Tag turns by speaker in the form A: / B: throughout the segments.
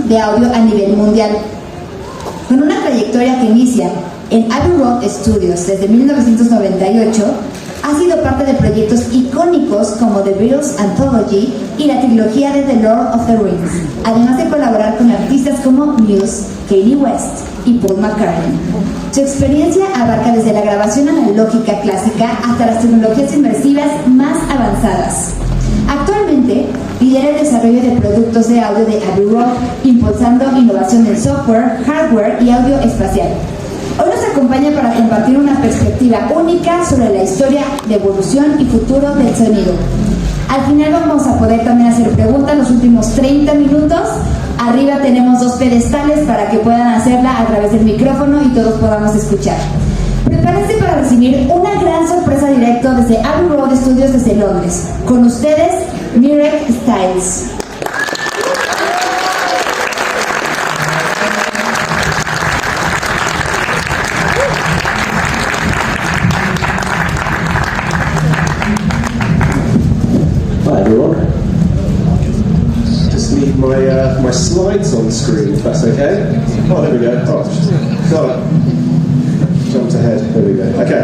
A: de audio a nivel mundial. Con una trayectoria que inicia en Abbey Studios desde 1998, ha sido parte de proyectos icónicos como The Beatles Anthology y la trilogía de The Lord of the Rings, además de colaborar con artistas como Muse, Kanye West y Paul McCartney. Su experiencia abarca desde la grabación analógica clásica hasta las tecnologías inmersivas más avanzadas. Actualmente lidera el desarrollo de productos de audio de Abbey Road, impulsando innovación en software, hardware y audio espacial. Hoy nos acompaña para compartir una perspectiva única sobre la historia de evolución y futuro del sonido. Al final vamos a poder también hacer preguntas los últimos 30 minutos. Arriba tenemos 2 pedestales para que puedan hacerla a través del micrófono y todos podamos escuchar. Prepárense para recibir una gran sorpresa directo desde Abbey Road Studios desde Londres. Con ustedes, Mirek Stiles.
B: Hi everyone. Just need my slides on screen, if that's okay. Oh, there we go. Oh, got it. Jumped ahead. There we go. Okay.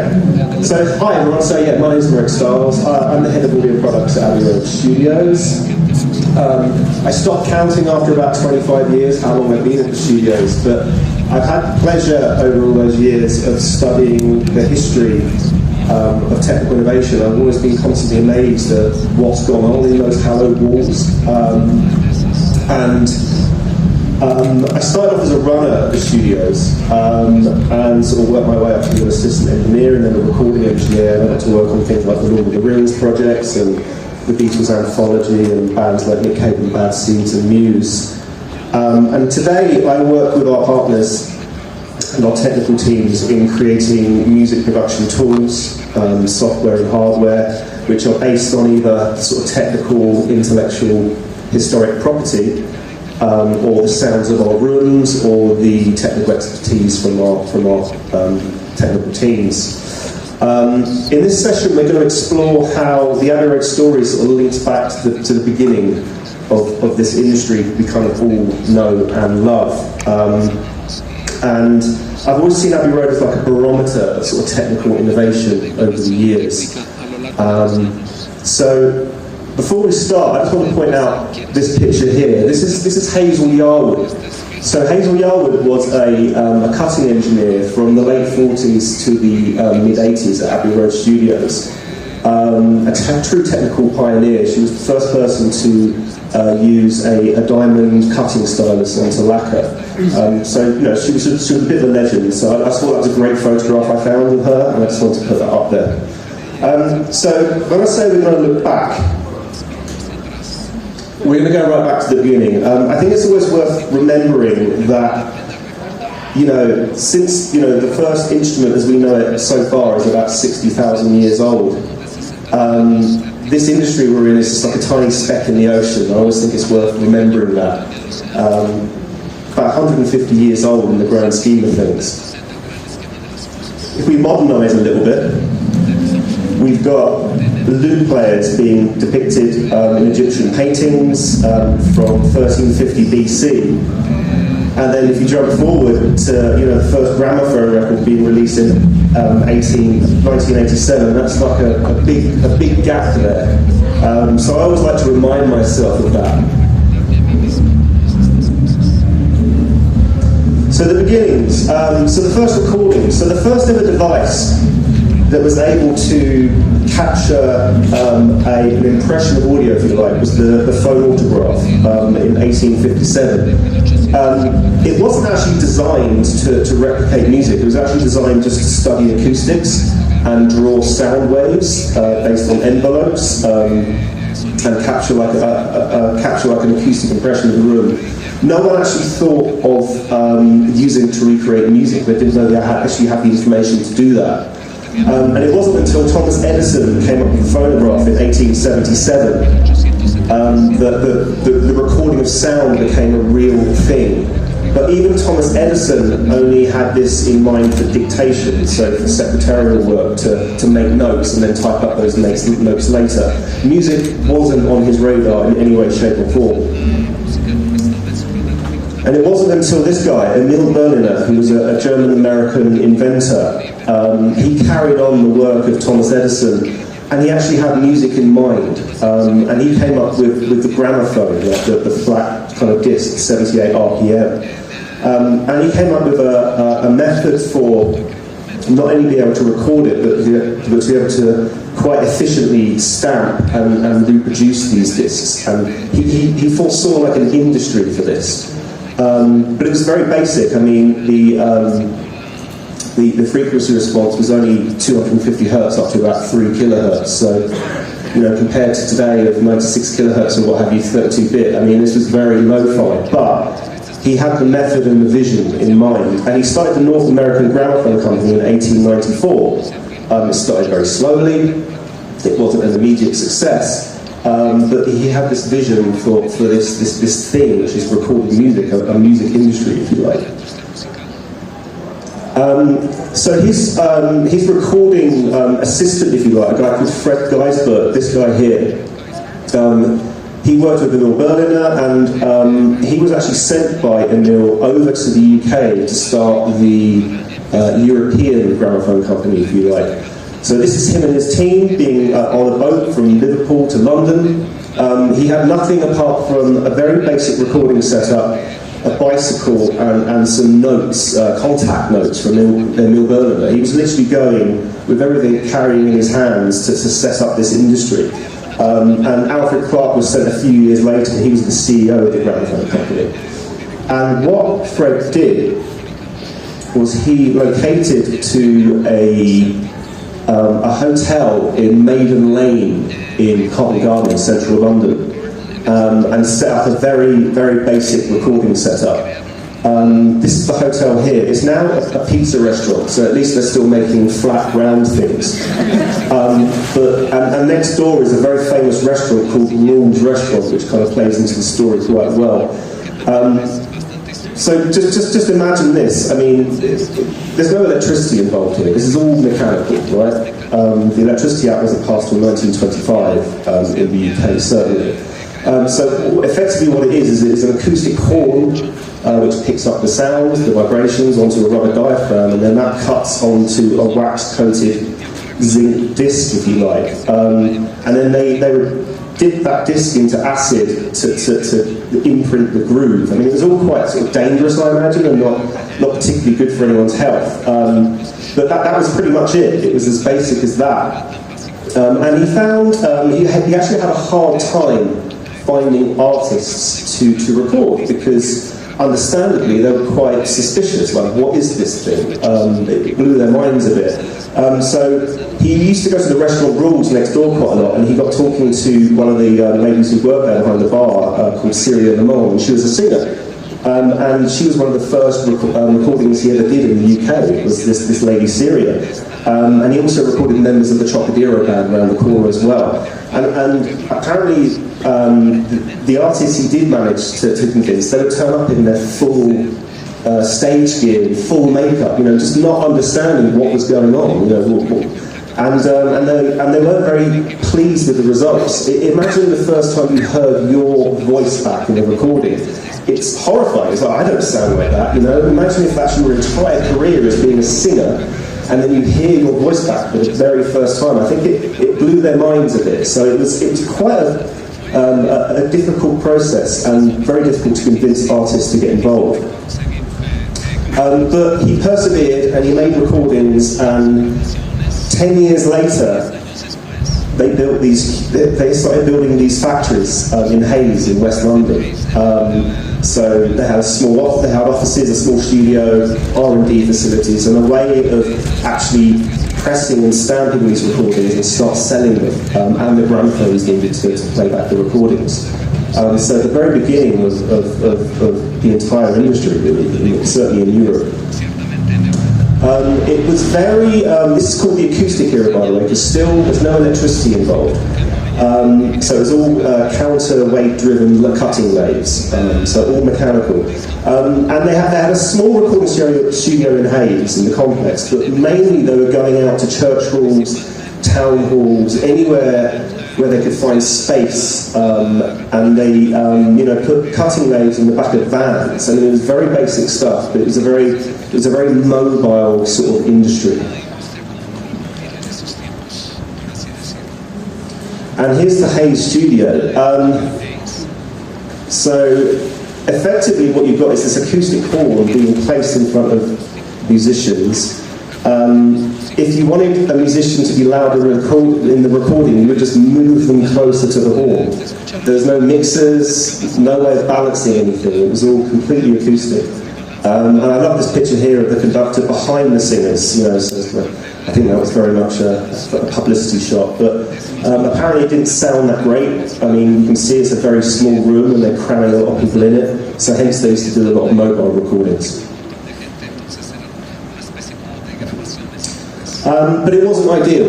B: So, hi everyone. So yeah, my name is Mirek Stiles. I'm the head of audio products at Abbey Road Studios. I stopped counting after about 25 years how long I've been at the studios, but I've had pleasure over all those years of studying the history of technical innovation. I've always been constantly amazed at what's gone on in those hallowed walls. I started off as a runner at the studios and sort of worked my way up to an assistant engineer and then a recording engineer. I got to work on things like the Lord of the Rings projects and the Beatles Anthology and bands like Nick Cave and Bad Seeds and Muse. And today I work with our partners and our technical teams in creating music production tools, software and hardware, which are based on either sort of technical, intellectual, historic property, or the sounds of our rooms, or the technical expertise from our technical teams. In this session, we're going to explore how the Abbey Road story sort of links back to the beginning of this industry we kind of all know and love. And I've always seen Abbey Road as like a barometer of sort of technical innovation over the years. So before we start, I just want to point out this picture here. This is Hazel Yarwood. So Hazel Yarwood was a cutting engineer from the late 40s to the mid 80s at Abbey Road Studios. A true technical pioneer. She was the first person to use a diamond cutting stylus onto lacquer. So you know, she was a bit of a legend. So I thought that was a great photograph I found of her, and I just wanted to put that up there. So when I say we're going to look back, we're going to go right back to the beginning. I think it's always worth remembering that, you know, since, you know, the first instrument as we know it so far is about 60,000 years old. This industry we're in is just like a tiny speck in the ocean. I always think it's worth remembering that. About 150 years old in the grand scheme of things. If we modernise a little bit, we've got the lute players being depicted in Egyptian paintings from 1350 BC. And then if you jump forward to, you know, the first gramophone record being released in 1987, that's like a big gap there. So I always like to remind myself of that. So the beginnings, so the first recording, so the first ever device that was able to capture an impression of audio, if you like, was the phonograph in 1857. It wasn't actually designed to replicate music. It was actually designed just to study acoustics and draw sound waves based on envelopes and capture like an acoustic impression of the room. No one actually thought of using it to recreate music. They didn't know they actually had the information to do that. And it wasn't until Thomas Edison came up with the phonograph in 1877 that the recording of sound became a real thing. But even Thomas Edison only had this in mind for dictation, so for secretarial work, to make notes and then type up those notes later. Music wasn't on his radar in any way, shape or form. And it wasn't until this guy, Emil Berliner, who was a German-American inventor, he carried on the work of Thomas Edison, and he actually had music in mind. And he came up with the gramophone, like the flat kind of disc, 78 RPM. And he came up with a method for not only being able to record it, but to be able to quite efficiently stamp and reproduce these discs. And he foresaw like an industry for this. But it was very basic. I mean, the frequency response was only 250 hertz up to about 3 kilohertz. So, you know, compared to today of 96 kilohertz or what have you, 32-bit, I mean, this was very lo-fi. But he had the method and the vision in mind. And he started the North American Gramophone Company in 1894. It started very slowly. It wasn't an immediate success. But he had this vision for this thing, which is recorded music, a music industry, if you like. So his recording assistant, if you like, a guy called Fred Geisberg, this guy here, he worked with Emil Berliner, and he was actually sent by Emil over to the UK to start the European Gramophone Company, if you like. So this is him and his team being on a boat from Liverpool to London. He had nothing apart from a very basic recording setup, a bicycle and some notes, contact notes from Emil Berliner. He was literally going with everything carrying in his hands to set up this industry. And Alfred Clark was sent a few years later, and he was the CEO of the Gramophone Company. And what Fred did was he located to a hotel in Maiden Lane in Covent Garden in central London, and set up a very, very basic recording setup. This is the hotel here. It's now a pizza restaurant, so at least they're still making flat, round things. And next door is a very famous restaurant called Rule's Restaurant, which kind of plays into the story quite well. So just imagine this. I mean, there's no electricity involved here. This is all mechanical, right? The Electricity Act wasn't passed until 1925 in the UK, certainly. So effectively what it is it's an acoustic horn which picks up the sound, the vibrations onto a rubber diaphragm, and then that cuts onto a wax-coated zinc disc, if you like. And then they dip that disc into acid to imprint the groove. I mean, it was all quite sort of dangerous, I imagine, and not particularly good for anyone's health. But that was pretty much it. It was as basic as that. And he found, he actually had a hard time finding artists to record, because understandably they were quite suspicious, like, what is this thing? It blew their minds a bit. So he used to go to the restaurant Rules next door quite a lot, and he got talking to one of the ladies who worked there behind the bar, called Syria Lamont, and she was a singer. And she was one of the first recordings he ever did in the UK, was this lady Syria. And he also recorded members of the Trocadero band around the corner as well. And apparently the artists he did manage to convince, they would turn up in their full stage gear, full makeup, you know, just not understanding what was going on, you know, and they weren't very pleased with the results. Imagine the first time you heard your voice back in a recording. It's horrifying. It's like, I don't sound like that, you know. Imagine if that's your entire career as being a singer, and then you hear your voice back for the very first time. I think it blew their minds a bit. So it was quite a difficult process, and very difficult to convince artists to get involved. But he persevered, and he made recordings, and 10 years later, they started building these factories in Hayes in West London. So they had they had offices, a small studio, R&D facilities, and a way of actually pressing and stamping these recordings and start selling them, and the gramophones needed to play back the recordings. So the very beginning of the entire industry, really, certainly in Europe. It was very, this is called the acoustic era, by the way, because still there's no electricity involved. So it was all counterweight-driven cutting lathes, so all mechanical. And they had a small recording studio in Hayes, in the complex, but mainly they were going out to church halls, town halls, anywhere where they could find space, and they put cutting lathes in the back of vans. I mean, it was very basic stuff, but it was a very mobile sort of industry. And here's the Hayes studio. So effectively what you've got is this acoustic horn being placed in front of musicians. If you wanted a musician to be louder in the recording, you would just move them closer to the horn. There's no mixers, no way of balancing anything. It was all completely acoustic. And I love this picture here of the conductor behind the singers. So I think that was very much a publicity shot, but apparently it didn't sound that great. I mean, you can see it's a very small room and they're cramming a lot of people in it, so hence they used to do a lot of mobile recordings. But it wasn't ideal.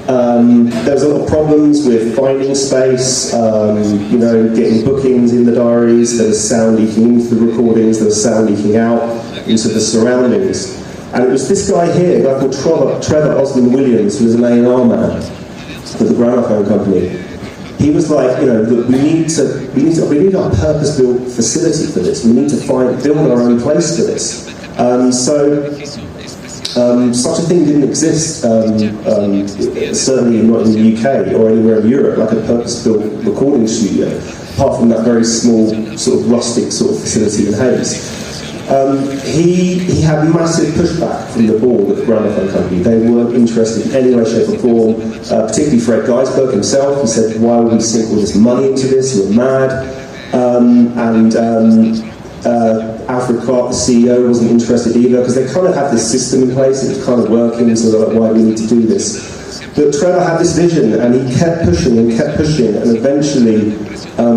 B: There was a lot of problems with finding space, getting bookings in the diaries. There was sound leaking into the recordings, there was sound leaking out into the surroundings. And it was this guy here, a guy called Trevor Osmond Williams, who was an A&R man for the gramophone company. He was like, look, we need our purpose-built facility for this. We need to build our own place for this. Such a thing didn't exist, certainly not in the UK or anywhere in Europe, like a purpose-built recording studio, apart from that very small, sort of rustic sort of facility in Hayes. He had massive pushback from the board of the gramophone company. They weren't interested in any way, shape or form, particularly Fred Geisberg himself. He said, why would we sink all this money into this? You're mad. Alfred Clark, the CEO, wasn't interested either, because they kind of had this system in place, it was kind of working, so they're like, why do we need to do this? But Trevor had this vision, and he kept pushing, and eventually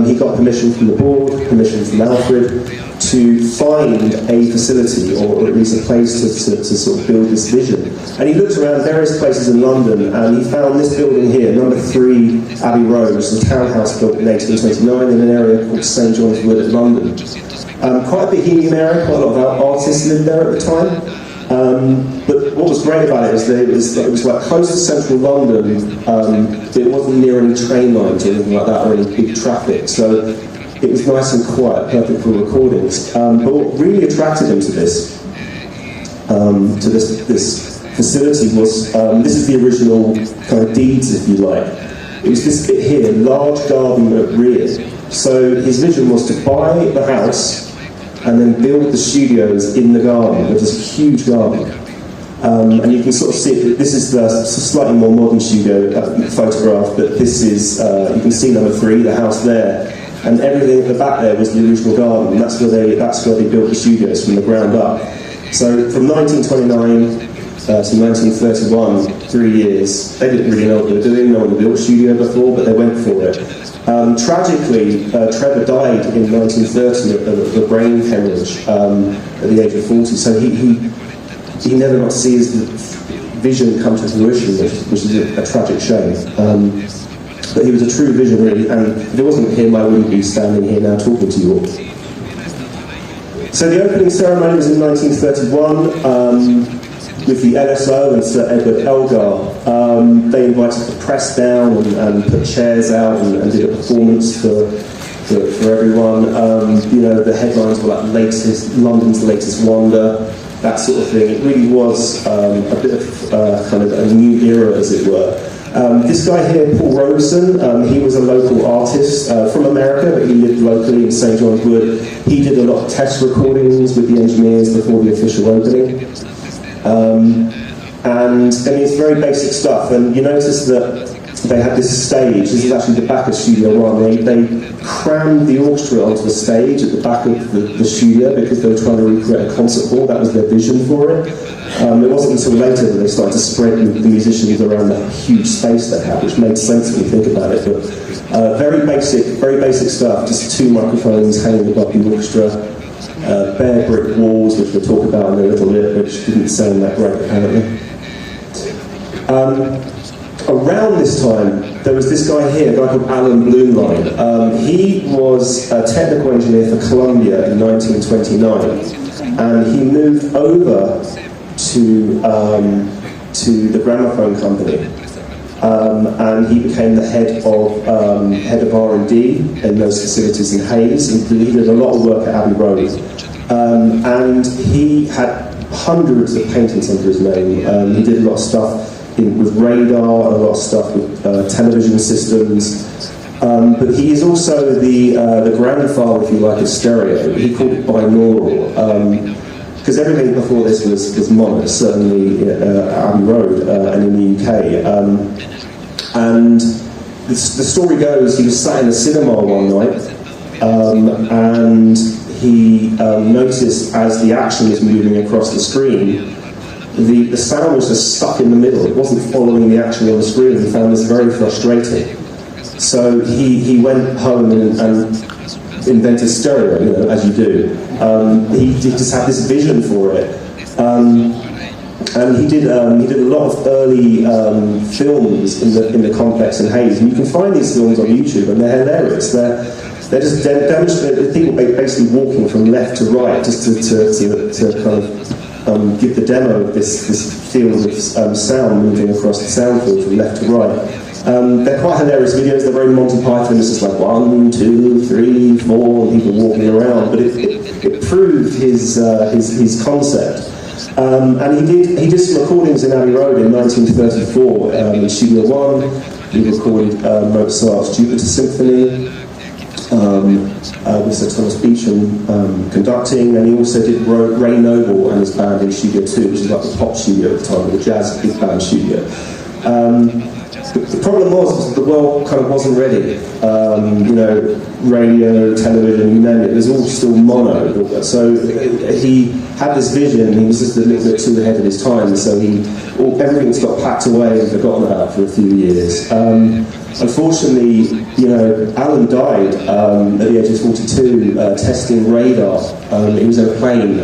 B: he got permission from the board, permission from Alfred, to find a facility, or at least a place to sort of build this vision. And he looked around various places in London, and he found this building here, number 3 Abbey Road, which is a townhouse built in 1829 in an area called St John's Wood at London. Quite a bohemian area, quite a lot of artists lived there at the time. But what was great about it is that it was like close to central London. It wasn't near any train lines or anything like that, or any big traffic. So it was nice and quiet, perfect for recordings. But what really attracted him to this facility was this is the original kind of deeds, if you like. It was this bit here, large garden at rear. So his vision was to buy the house and then build the studios in the garden. There's this huge garden. And you can sort of see it. This is the slightly more modern studio photograph, but this is, you can see number 3, the house there. And everything at the back there was the original garden. And that's where they built the studios from the ground up. So from 1929 to 1931, 3 years, they didn't really know what they were doing. No one had built a studio before, but they went for it. Tragically, Trevor died in 1930 of a brain hemorrhage at the age of 40. So he never got to see his vision come to fruition, which is a tragic shame. But he was a true visionary, and if it wasn't him, I wouldn't be standing here now talking to you all. So the opening ceremony was in 1931. With the LSO and Sir Edward Elgar. They invited the press down and put chairs out and did a performance for everyone. The headlines were like London's latest wonder, that sort of thing. It really was a bit of kind of a new era, as it were. This guy here, Paul Robeson, he was a local artist from America, but he lived locally in St John's Wood. He did a lot of test recordings with the engineers before the official opening. And it's very basic stuff, and you notice that they had this stage. This is actually the back of Studio 1. They crammed the orchestra onto the stage at the back of the studio because they were trying to recreate a concert hall. That was their vision for it. It wasn't until later that they started to spread the musicians around the huge space they had, which made sense when you think about it. But very basic stuff, just 2 microphones hanging above the orchestra. Bare brick walls, which we'll talk about in a little bit, which didn't sound that great apparently. Around this time, there was this guy here, a guy called Alan Bloomline. He was a technical engineer for Columbia in 1929, and he moved over to the gramophone company. and he became the head of R&D in those facilities in Hayes. He did a lot of work at Abbey Road, and he had hundreds of patents under his name. He did a lot of stuff with radar, a lot of stuff with television systems. But he is also the grandfather, if you like, of stereo. He called it binaural. Because everything before this was mono, certainly at Abbey Road and in the UK. And the story goes, he was sat in a cinema one night, and he noticed as the action was moving across the screen, the sound was just stuck in the middle. It wasn't following the action on the screen. He found this very frustrating. So he went home and invented stereo, you know, as you do. He just had this vision for it, and he did a lot of early films in the complex in Hayes, and you can find these films on YouTube, and they're hilarious. They're just demonstrating people basically walking from left to right, just to kind of give the demo of this field of sound moving across the sound field from left to right. They're quite hilarious videos. They're very Monty Python. It's just like 1, 2, 3, 4, and people walking around. But it proved his concept. And he did some recordings in Abbey Road in 1934 in Studio One. He recorded Mozart's Jupiter Symphony with Sir Thomas Beecham conducting, and he also did Ray Noble and his band in Studio 2, which is like the pop studio at the time, the jazz big band studio. The problem was the world kind of wasn't ready. You know, radio, television, you name it, it was all still mono. So he had this vision, and he was just a little bit too ahead of his time, so everything's got packed away and forgotten about for a few years. Unfortunately, you know, Alan died at the age of 42 testing radar. He was in a plane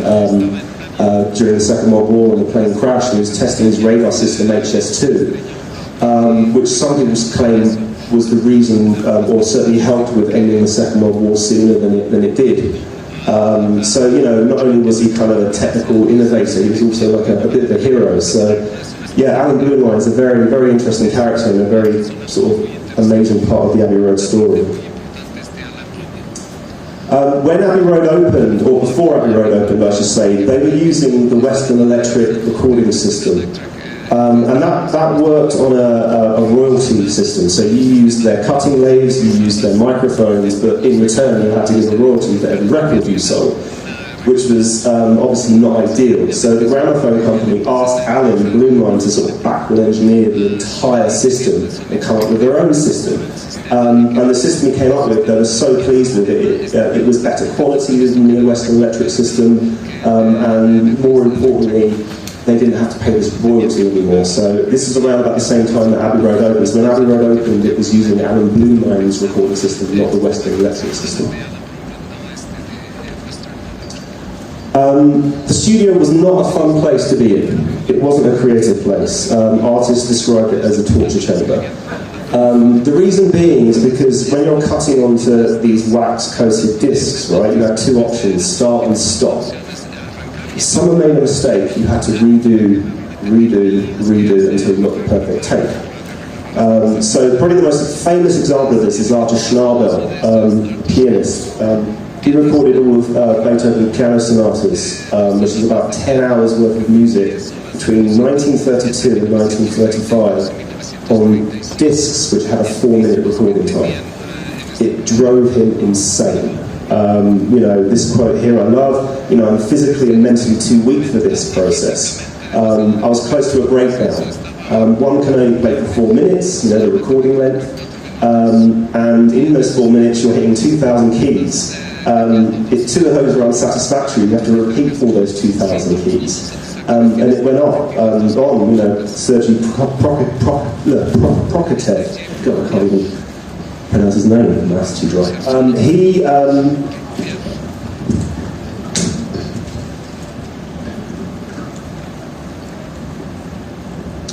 B: during the Second World War when the plane crashed, and he was testing his radar system HS2. Which some people claim was the reason, or certainly helped with ending the Second World War sooner than it did. So, you know, not only was he kind of a technical innovator, he was also like a bit of a hero. So, yeah, Alan Bloomline is a very, very interesting character and a very sort of amazing part of the Abbey Road story. When Abbey Road opened, or before Abbey Road opened, I should say, they were using the Western Electric recording system. And that worked on a royalty system. So you used their cutting lathes, you used their microphones, but in return you had to give a royalty for every record you sold, which was obviously not ideal. So the gramophone company asked Alan Bloomline to sort of backward engineer the entire system and come up with their own system. And the system he came up with, they were so pleased with it. It was better quality than the Western Electric system, and more importantly, they didn't have to pay this royalty anymore. So this is around about the same time that Abbey Road opened. So when Abbey Road opened, it was using Alan Bloomline's recording system, not the Western Electric system. The studio was not a fun place to be in. It wasn't a creative place. Artists described it as a torture chamber. The reason being is because when you're cutting onto these wax-coated discs, right, you have two options, start and stop. If someone made a mistake, you had to redo until you got the perfect take. So probably the most famous example of this is Arthur Schnabel, pianist. He recorded all of Beethoven's piano sonatas, which is about 10 hours worth of music between 1932 and 1935 on discs which had a 4-minute recording time. It drove him insane. You know, this quote here I love, you know, I'm physically and mentally too weak for this process. I was close to a breakdown. One can only play for 4 minutes, you know, the recording length, and in those 4 minutes you're hitting 2,000 keys. If two of those are unsatisfactory, you have to repeat all those 2,000 keys. And it went on, you know, Sergei Prokofiev, God, I can't even pronounce his name, that's too dry.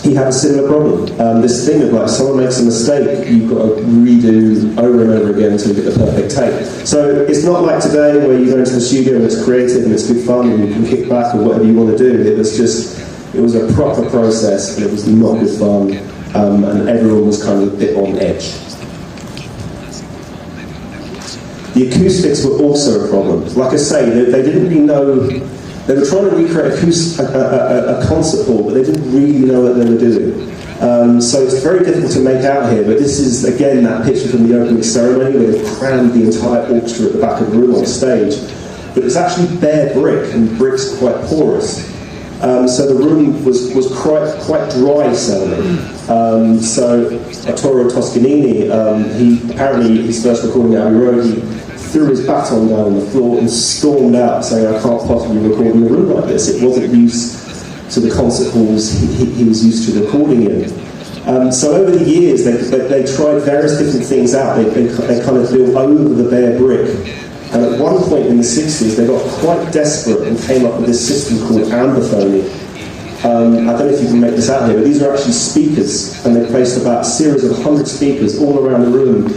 B: He had a similar problem. This thing of like, someone makes a mistake, you've got to redo over and over again until you get the perfect take. So it's not like today where you go into the studio and it's creative and it's good fun and you can kick back or whatever you want to do. It was a proper process and it was not good fun. and everyone was kind of a bit on edge. The acoustics were also a problem. Like I say, they didn't really know. They were trying to recreate a concert hall, but they didn't really know what they were doing. So it's very difficult to make out here, but this is, again, that picture from the opening ceremony where they crammed the entire orchestra at the back of the room on stage. But it's actually bare brick, and brick's quite porous. So the room was quite dry sounding. So Arturo Toscanini, he apparently, his first recording at Abbey Road, he threw his baton down on the floor and stormed out saying, I can't possibly record in a room like this. It wasn't used to the concert halls he was used to recording in. So over the years, they tried various different things out. They kind of built over the bare brick. And at one point in the 60s, they got quite desperate and came up with this system called amberphony. I don't know if you can make this out here, but these are actually speakers, and they placed about a series of 100 speakers all around the room.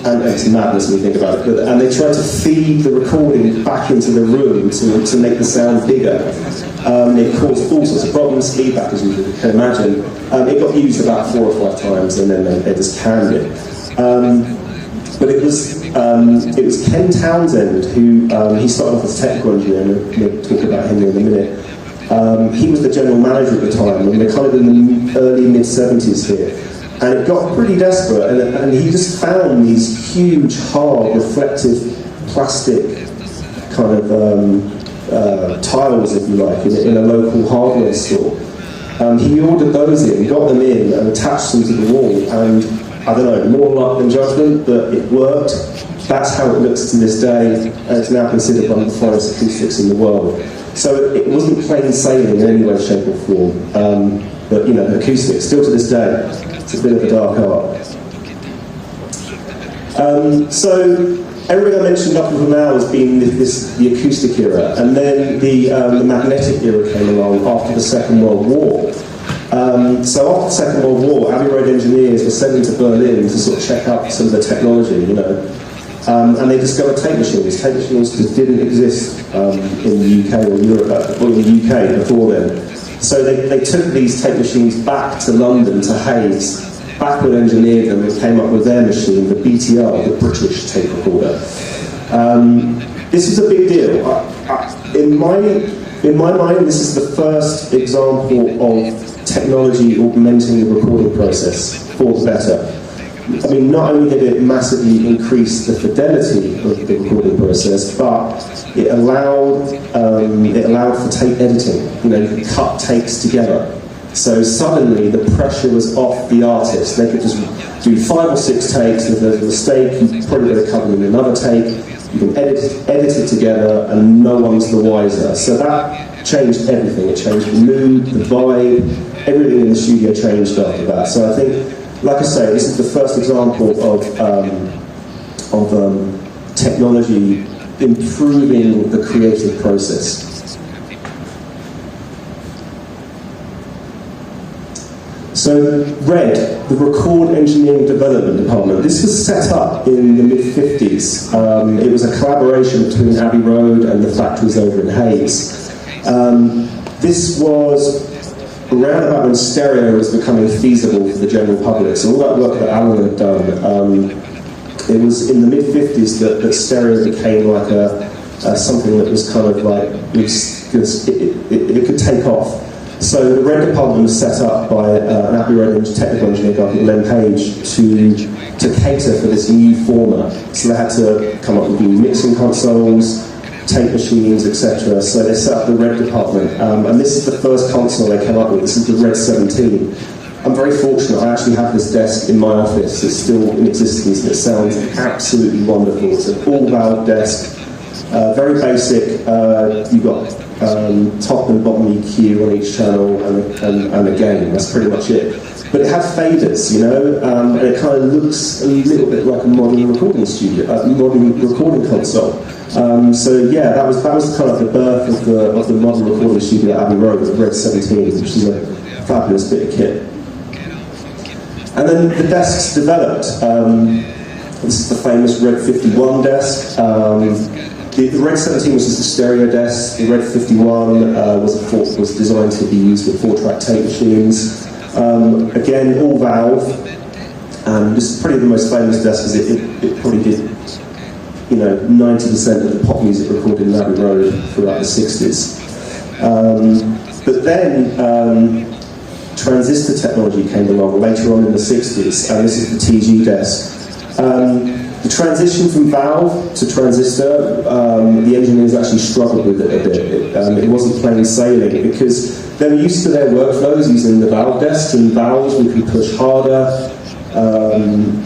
B: And it's madness when you think about it. And they tried to feed the recording back into the room to make the sound bigger. It caused all sorts of problems, feedback as you can imagine. It got used about 4 or 5 times, and then they just canned it. But it was Ken Townsend who he started off as a technical engineer, and we'll talk about him in a minute. He was the general manager at the time, and they're kind of in the early mid-70s here. And it got pretty desperate, and he just found these huge, hard, reflective, plastic kind of tiles, if you like, in a local hardware store. He ordered those in, got them in, and attached them to the wall, and I don't know, more luck than judgment, but it worked. That's how it looks to this day, and it's now considered one of the finest acoustics in the world. So it wasn't plain sailing in any way, shape or form, but you know, acoustics, still to this day, it's a bit of a dark art. So everything I mentioned up until now has been the acoustic era, and then the magnetic era came along after the Second World War. So after the Second World War, Abbey Road engineers were sent into Berlin to sort of check out some of the technology, you know, and they discovered tape machines. Tape machines just didn't exist in the UK or Europe, or in the UK before then. So they took these tape machines back to London, to Hayes, backward engineered them and came up with their machine, the BTR, the British tape recorder. This was a big deal. In my mind, this is the first example of technology augmenting the recording process for the better. I mean, not only did it massively increase the fidelity of the recording process, but it allowed for tape editing. You know, you could cut takes together. So suddenly the pressure was off the artist. They could just do 5 or 6 takes, and if there's a mistake, you probably got to cover them in another take. You can edit it together, and no one's the wiser. So that changed everything. It changed the mood, the vibe, everything in the studio changed after that. So I think, like I say, this is the first example of technology improving the creative process. So RED, the Record Engineering Development Department, this was set up in the mid-50s. It was a collaboration between Abbey Road and the factories over in Hayes. This was around about when stereo was becoming feasible for the general public. So all that work that Alan had done, it was in the mid-50s that stereo became like something that was kind of like, it could take off. So the RED department was set up by an Abbey Road technical engineer guy called Len Page to cater for this new format. So they had to come up with new mixing consoles, tape machines, etc. So they set up the RED department, and this is the first console they came up with. This is the RED 17. I'm very fortunate. I actually have this desk in my office. It's still in existence, and it sounds absolutely wonderful. It's an all-valve desk, very basic. You've got top and bottom EQ on each channel, and a gain. That's pretty much it. But it has faders, you know, and it kind of looks a little bit like a modern recording studio, a modern recording console. So yeah, that was kind of the birth of the modern recording studio at Abbey Road, the RED 17, which is a fabulous bit of kit. And then the desks developed. This is the famous RED 51 desk. The RED 17 was just a stereo desk. The RED 51 was designed to be used with 4-track tape machines. Again, all valve, and this is probably the most famous desk because it probably did, 90% of the pop music recorded in Abbey Road throughout the 60s. But then transistor technology came along later on in the 60s, and this is the TG desk. The transition from valve to transistor, the engineers actually struggled with it a bit. It wasn't plain sailing because they were used to their workflows using the valve desks, and valves we can push harder.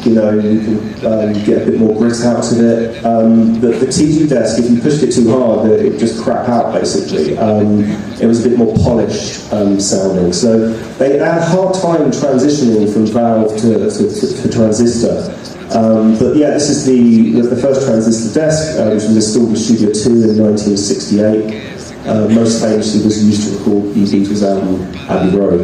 B: You can get a bit more grit out of it. The TG desk, if you pushed it too hard, it just crap out basically. It was a bit more polished sounding. So they had a hard time transitioning from valve to transistor. But yeah, this is the first transistor desk, which was installed in Studio 2 in 1968. Most famously was used to record the Beatles album Abbey Road.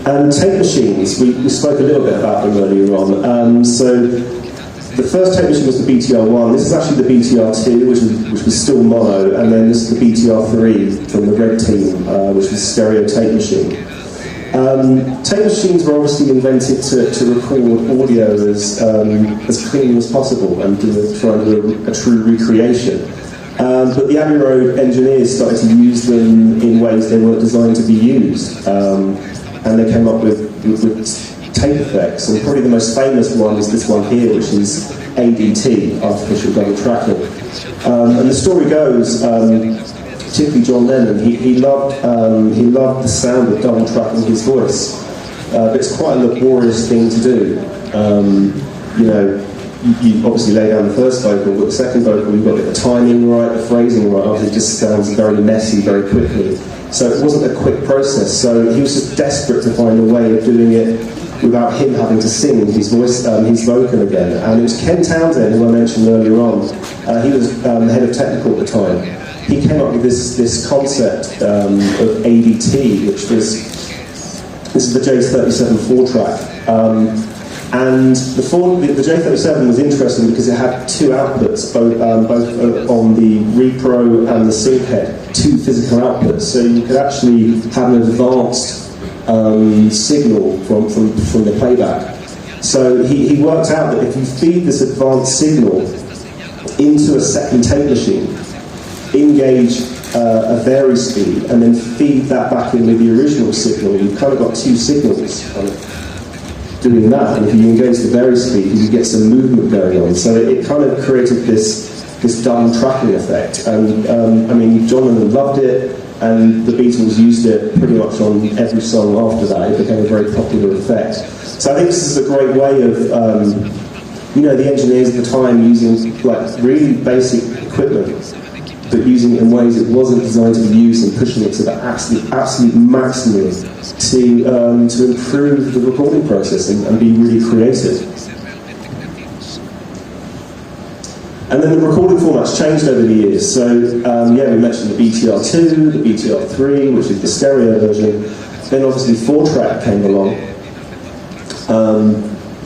B: And tape machines, we spoke a little bit about them earlier on. So the first tape machine was the BTR-1. This is actually the BTR-2, which was still mono, and then this is the BTR-3 from the Red Team, which was stereo tape machine. Tape machines were obviously invented to record audio as clean as possible and try and do a true recreation. But the Abbey Road engineers started to use them in ways they weren't designed to be used. And they came up with tape effects, and probably the most famous one is this one here, which is ADT, artificial double tracking. And the story goes, particularly John Lennon, he loved the sound of double tracking his voice, but it's quite a laborious thing to do. You obviously lay down the first vocal, but the second vocal you've got to get the timing right, the phrasing right, otherwise it just sounds very messy very quickly. So it wasn't a quick process, so he was just desperate to find a way of doing it without him having to sing his voice, his vocal again. And it was Ken Townsend, who I mentioned earlier on. He was head of technical at the time. He came up with this concept of ADT, which was, this is the J37 4-track. And the J37 was interesting because it had two outputs, both on the repro and the sync head, two physical outputs. So you could actually have an advanced signal from the playback. So he worked out that if you feed this advanced signal into a second tape machine, engage a vary speed, and then feed that back in with the original signal, you've kind of got two signals doing that, and if you engage the vary speed, you get some movement going on. So it kind of created this dumb tracking effect. And John Lennon loved it, and the Beatles used it pretty much on every song after that. It became a very popular effect. So I think this is a great way of, the engineers at the time using really basic equipment, but using it in ways it wasn't designed to be used, and pushing it to the absolute maximum to improve the recording process and be really creative. And then the recording formats changed over the years. So we mentioned the BTR-2, the BTR-3, which is the stereo version. Then obviously 4-track came along.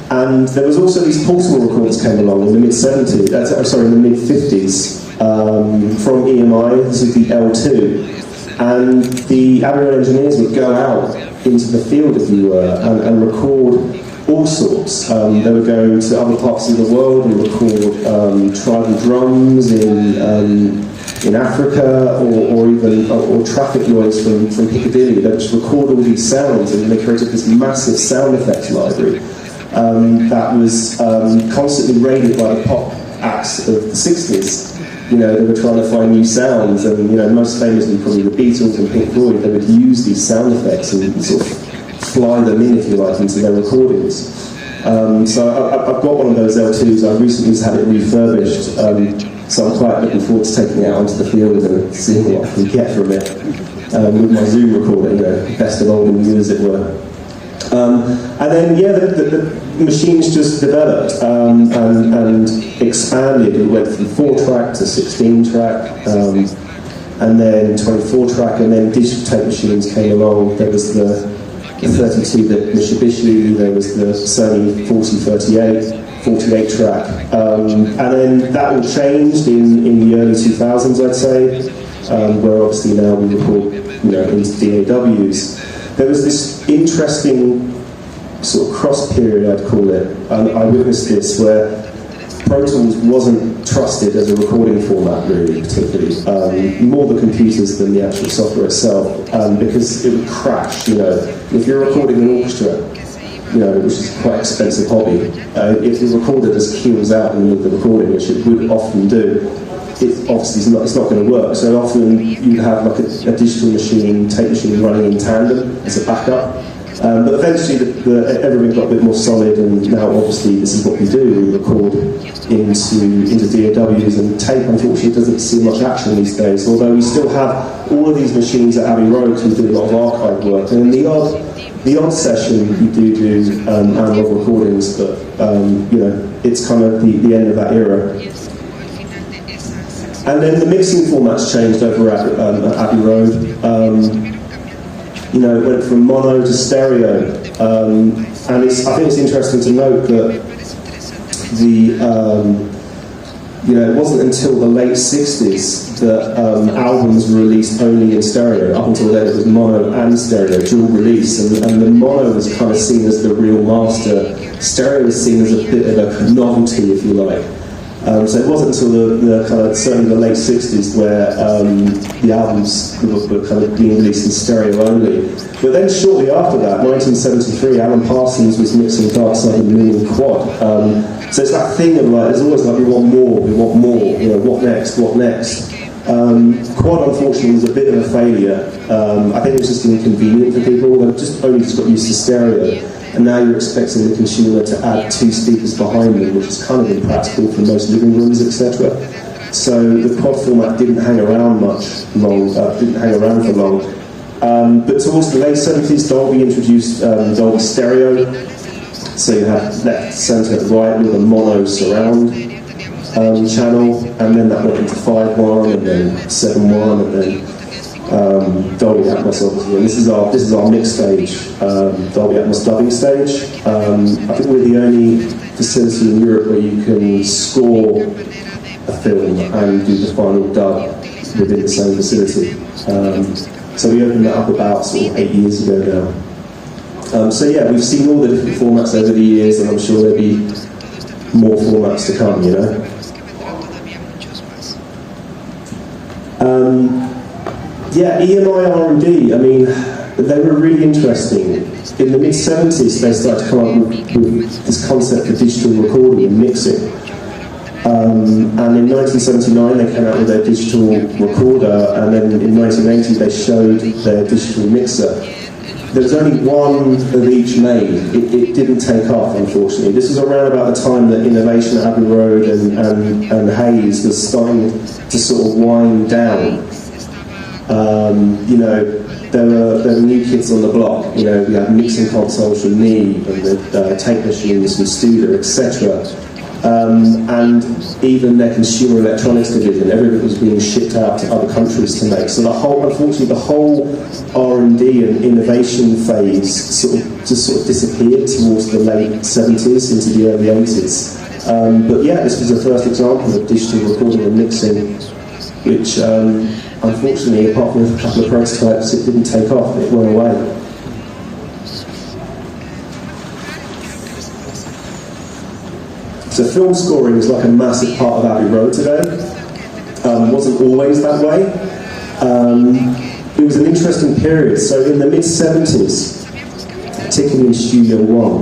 B: And there was also these portable recorders came along in the mid-50s. From EMI, this is the L2, and the Abbey Road engineers would go out into the field, if you were, and record all sorts. They would go to other parts of the world and record tribal drums in Africa, or even traffic noise from Piccadilly. They would just record all these sounds, and they created this massive sound effects library that was constantly raided by the pop acts of the 60s. They were trying to find new sounds, and most famously probably the Beatles and Pink Floyd. They would use these sound effects and sort of fly them in, if you like, into their recordings. So I've got one of those L2s. I recently just had it refurbished, so I'm quite looking forward to taking it out onto the field and seeing what I can get from it with my Zoom recorder, best of old and new, as it were. And then, the machines just developed and expanded. It went from 4-track to 16-track, and then 24-track, and then digital tape machines came along. There was the 32-bit Mitsubishi, there was the Sony 4038, 48-track, and then that all changed in the early 2000s, I'd say, where obviously now we record into DAWs. There was this interesting sort of cross period, I'd call it. I witnessed this where Pro Tools wasn't trusted as a recording format, really, particularly. More the computers than the actual software itself, because it would crash. If you're recording an orchestra, which is quite an expensive hobby, if the recorder just keels out in the middle of the recording, which it would often do, it obviously it's not going to work. So often you'd have like a digital machine, tape machine running in tandem as a backup. But eventually everything got a bit more solid, and now obviously this is what we do. We record into DAWs, and tape unfortunately doesn't see much action these days, although we still have all of these machines at Abbey Road who do a lot of archive work. And in the odd session we do analog recordings, but it's kind of the end of that era. And then the mixing format's changed over at Abbey Road. It went from mono to stereo, and I think it's interesting to note that it wasn't until the late 60s that albums were released only in stereo. Up until then it was mono and stereo, dual release, and the mono was kind of seen as the real master. Stereo was seen as a bit of a novelty, if you like. So it wasn't until the kind of certainly the late 60s where the albums were kind of being released in stereo only. But then shortly after that, 1973, Alan Parsons was mixing Dark Side of the Moon in quad. So it's that thing of like, there's always like, we want more, what next? Quad unfortunately was a bit of a failure. I think it was just inconvenient for people. They've just got used to stereo. And now you're expecting the consumer to add 2 speakers behind them, which is kind of impractical for most living rooms, etc. So the quad format didn't hang around for long. But towards the late 70s, Dolby introduced Dolby Stereo. So you had left, centre, right with a mono surround channel, and then that went into 5.1, and then 7.1, and then Dolby Atmos, obviously, and this is our mix stage, Dolby Atmos dubbing stage. I think we're the only facility in Europe where you can score a film and do the final dub within the same facility. So we opened that up about sort of 8 years ago now. So yeah, we've seen all the different formats over the years, and I'm sure there'll be more formats to come, Yeah, EMI R&D, I mean, they were really interesting. In the mid-70s, they started to come up with this concept of digital recording and mixing. And in 1979, they came out with their digital recorder, and then in 1980, they showed their digital mixer. There was only one of each made. It didn't take off, unfortunately. This was around about the time that innovation at Abbey Road and Hayes was starting to sort of wind down. There were new kids on the block. We had mixing consoles from Neve, and the tape machines from Studer, etc. And even their consumer electronics division, everything was being shipped out to other countries to make. So unfortunately, the whole R&D and innovation phase sort of disappeared towards the late 70s into the early 80s. But yeah, this was the first example of digital recording and mixing, which unfortunately, apart from a couple of prototypes, it didn't take off, it went away. So film scoring is like a massive part of Abbey Road today. Wasn't always that way. It was an interesting period. So in the mid-70s, particularly in Studio One,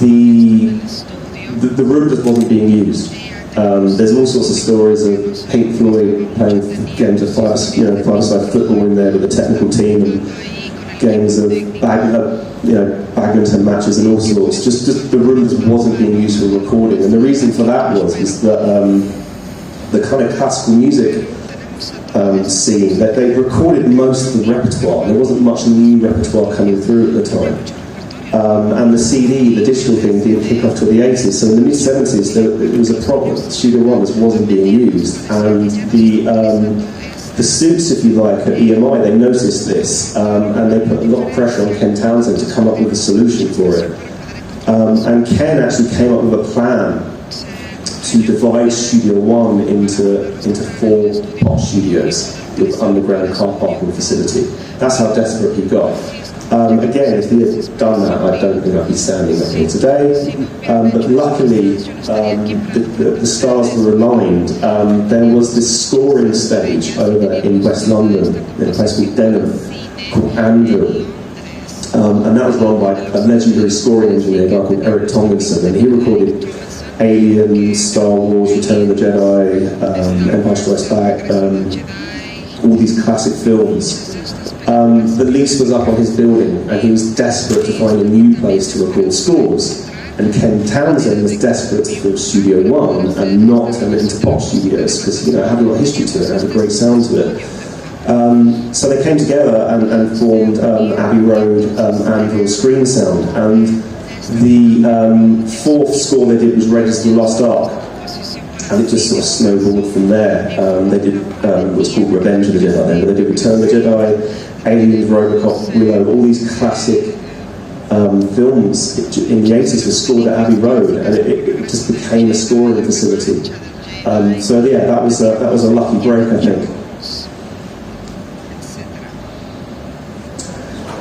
B: the room just wasn't being used. There's all sorts of stories of Pink Floyd playing games of five-a-side football in there with the technical team, and games of badminton matches and all sorts. Just the room just wasn't being used for recording, and the reason for that is that the kind of classical music scene, that they recorded most of the repertoire. There wasn't much new repertoire coming through at the time. And the CD, the digital thing, didn't kick off till the 80s. So in the mid-70s, it was a problem. Studio One wasn't being used, and the suits, if you like, at EMI, they noticed this, and they put a lot of pressure on Ken Townsend to come up with a solution for it. And Ken actually came up with a plan to divide Studio One into 4 pop studios with underground car parking facility. That's how desperate he got. Again, if he had done that, I don't think I'd be standing up here today. But luckily, the stars were aligned. There was this scoring stage over in West London, in a place called Denham, called Anvil. And that was run by a legendary scoring engineer, a guy called Eric Tomlinson, and he recorded Alien, Star Wars, Return of the Jedi, Empire Strikes Back, all these classic films. The lease was up on his building, and he was desperate to find a new place to record scores. And Ken Townsend was desperate to fill Studio One and not turn it into pop studios, because it had a lot of history to it, it had a great sound to it. So they came together and formed Abbey Road Anvil Screen Sound, and the 4th score they did was Raiders of the Lost Ark, and it just sort of snowballed from there. They did what's called Revenge of the Jedi then, but they did Return of the Jedi, Aliens, Robocop, Willow, all these classic films in the 80s were scored at Abbey Road, and it just became a scoring facility. So yeah, that was a lucky break, I think.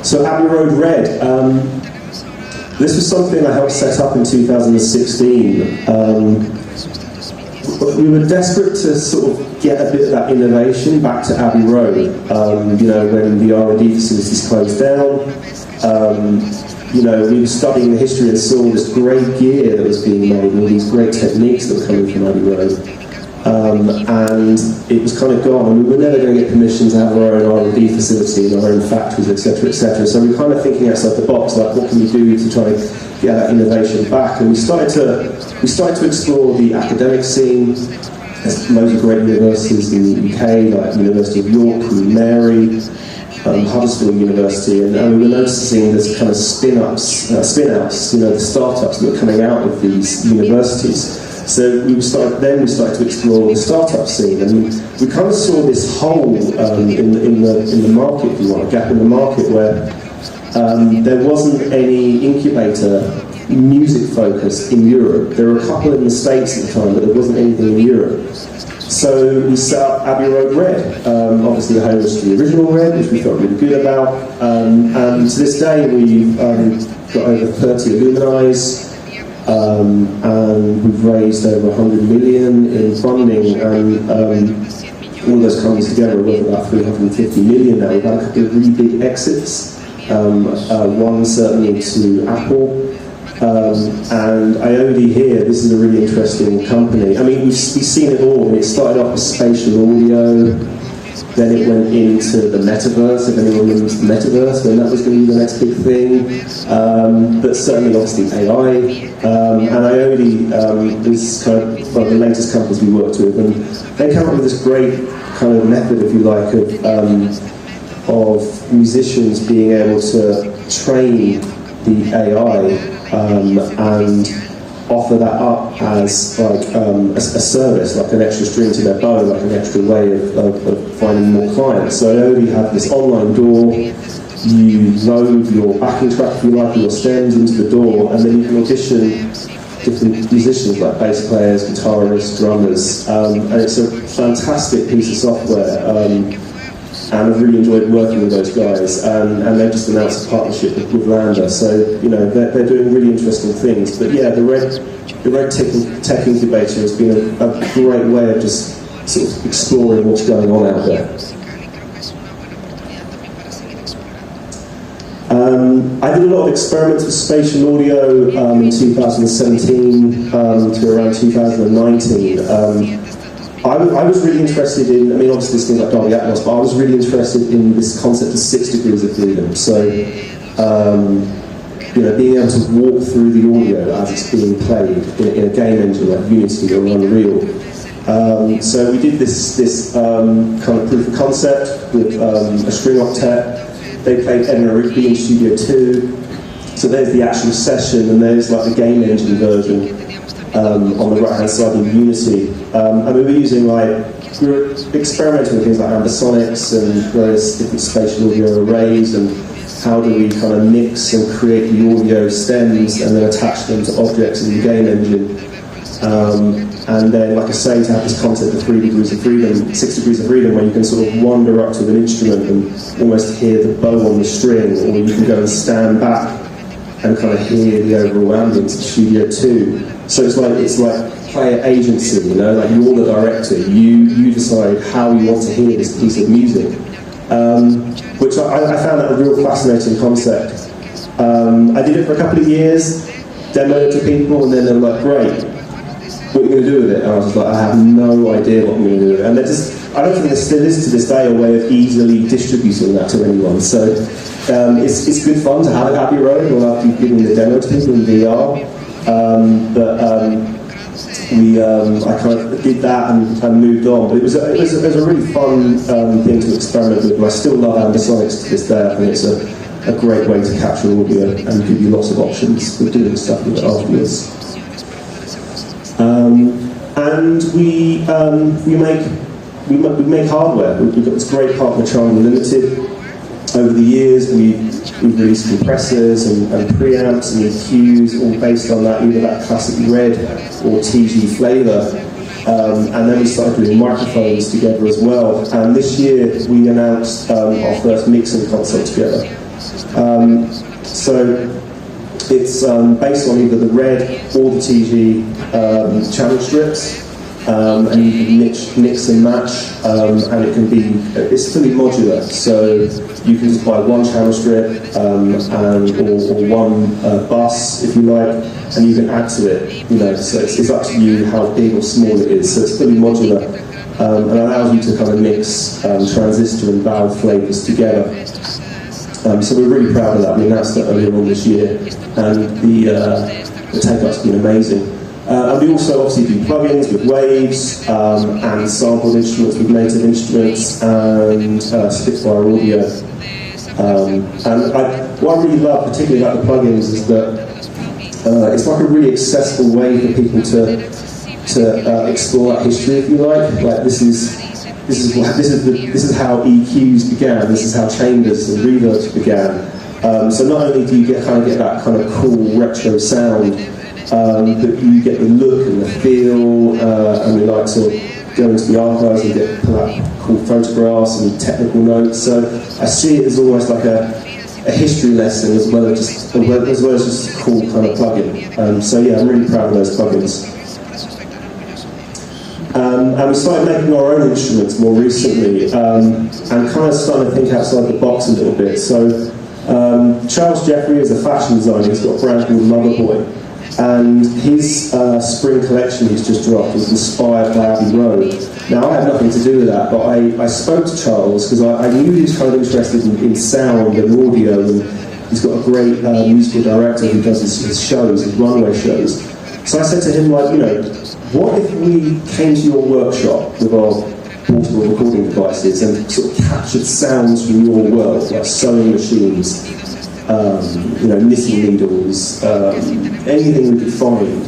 B: So Abbey Road Red, this was something I helped set up in 2016. We were desperate to sort of get a bit of that innovation back to Abbey Road, when the R&D facilities closed down. We were studying the history and saw this great gear that was being made and all these great techniques that were coming from Abbey Road. And it was kind of gone, and we were never going to get permission to have our own R&D facility and our own factories, etc., etc. So we were kind of thinking outside the box, like what can we do to try and get that innovation back? And we started to explore the academic scene. There's loads of great universities in the UK, like University of York, Queen Mary, Huddersfield University, and we were noticing this kind of spin-outs, the startups that were coming out of these universities. So we started to explore the startup scene, and we kind of saw this hole in the market, if you want, a gap in the market where there wasn't any incubator music focused in Europe. There were a couple in the States at the time, but there wasn't anything in Europe. So we set up Abbey Road Red, obviously the home to the original Red, which we felt really good about. And to this day, we've got over 30 alumni. And we've raised over 100 million in funding, and all those companies together are worth about 350 million now. We've had a couple of really big exits, one certainly to Apple, and IOD here. This is a really interesting company. I mean, we've seen it all. It started off with spatial audio, then it went into the metaverse, if anyone remembers the metaverse, when that was going to be the next big thing. But certainly, obviously, AI. And IOD is kind of one of the latest companies we worked with, and they came up with this great kind of method, if you like, of musicians being able to train the AI and offer that up as like a service, like an extra string to their bow, like an extra way of finding more clients. So I only have this online door. You load your backing track, if you like, your stems into the door, and then you can audition different musicians like bass players, guitarists, drummers, and it's a fantastic piece of software. And I've really enjoyed working with those guys, and they've just announced a partnership with Lambda, so they're doing really interesting things. But yeah, the Red Tech Incubator has been a great way of just sort of exploring what's going on out there. I did a lot of experiments with spatial audio in 2017 to around 2019. I was really interested in, I mean, obviously there's things like Dolby Atmos, but I was really interested in this concept of 6 degrees of freedom. So, being able to walk through the audio as it's being played in a game engine like Unity or Unreal. So we did this kind of proof of concept with a string octet. They played Edna Rigby in Studio 2. So there's the actual session, and there's like the game engine version on the right-hand side in Unity. And we were using we were experimenting with things like ambisonics and various different spatial audio arrays, and how do we kind of mix and create the audio stems and then attach them to objects in the game engine. And then, like I say, to have this concept of 3 degrees of freedom, 6 degrees of freedom, where you can sort of wander up to an instrument and almost hear the bow on the string, or you can go and stand back and kind of hear the overall ambience of Studio 2. So it's like player agency, you know, like you're the director, you decide how you want to hear this piece of music. Which I found that a real fascinating concept. I did it for a couple of years, demoed it to people, and then they were like, great, what are you going to do with it? And I was like, I have no idea what I'm going to do with it. And I don't think there still is to this day a way of easily distributing that to anyone. So it's good fun to have at Abbey Road, or after giving the demo to people in VR. I kind of did that and moved on. But it was a really fun thing to experiment with. And I still love ambisonics to this day. I think it's a great way to capture audio and give you lots of options for doing stuff with it afterwards. And we make hardware. We've got this great partner, China Limited. Over the years, we've released compressors and preamps and EQs, all based on that, either that classic red or TG flavour. And then we started doing microphones together as well. And this year, we announced our first mixing console together. So it's based on either the red or the TG channel strips, and you can mix and match, and it's fully modular, so you can just buy one channel strip or one bus if you like, and you can add to it, you know, so it's up to you how big or small it is, so it's fully modular, and allows you to kind of mix transistor and valve flavors together. So we're really proud of that. We announced that earlier on this year, and the take-up's been amazing. And we also obviously do plugins with waves and sampled instruments with native instruments and Spitfire audio. What I really love, particularly about the plugins, is that it's like a really accessible way for people to explore that history, if you like. Like this is how EQs began. This is how chambers and reverbs began. So not only do you get that kind of cool retro sound, but you get the look and the feel, and we like to go into the archives and pull out cool photographs and technical notes. So I see it as almost like a history lesson as well as just a cool kind of plugin. So yeah, I'm really proud of those plugins. And we started making our own instruments more recently, and kind of starting to think outside the box a little bit. So Charles Jeffrey is a fashion designer. He's got a brand called Loverboy, and his spring collection he's just dropped was inspired by Abbey Road. Now I had nothing to do with that, but I spoke to Charles because I knew he was kind of interested in sound and audio, and he's got a great musical director who does his shows, his runway shows. So I said to him, like, you know, what if we came to your workshop with our portable recording devices and sort of captured sounds from your world, like sewing machines, you know, knitting needles, anything we could find.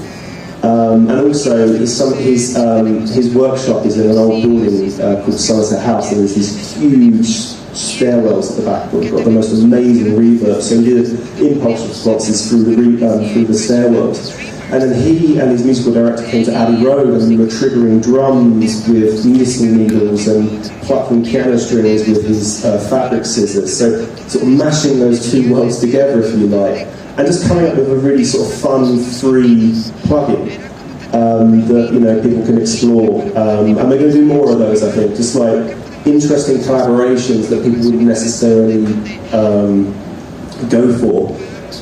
B: And also, his workshop is in an old building called Somerset House, and there's these huge stairwells at the back. We've got the most amazing reverb, so he did impulse responses through the stairwells. And then he and his musical director came to Abbey Road, and we were triggering drums with knitting needles and plucking piano strings with his fabric scissors. So sort of mashing those two worlds together, if you like, and just coming up with a really sort of fun, free plugin that, you know, people can explore. And we're going to do more of those, I think, just like interesting collaborations that people wouldn't necessarily go for.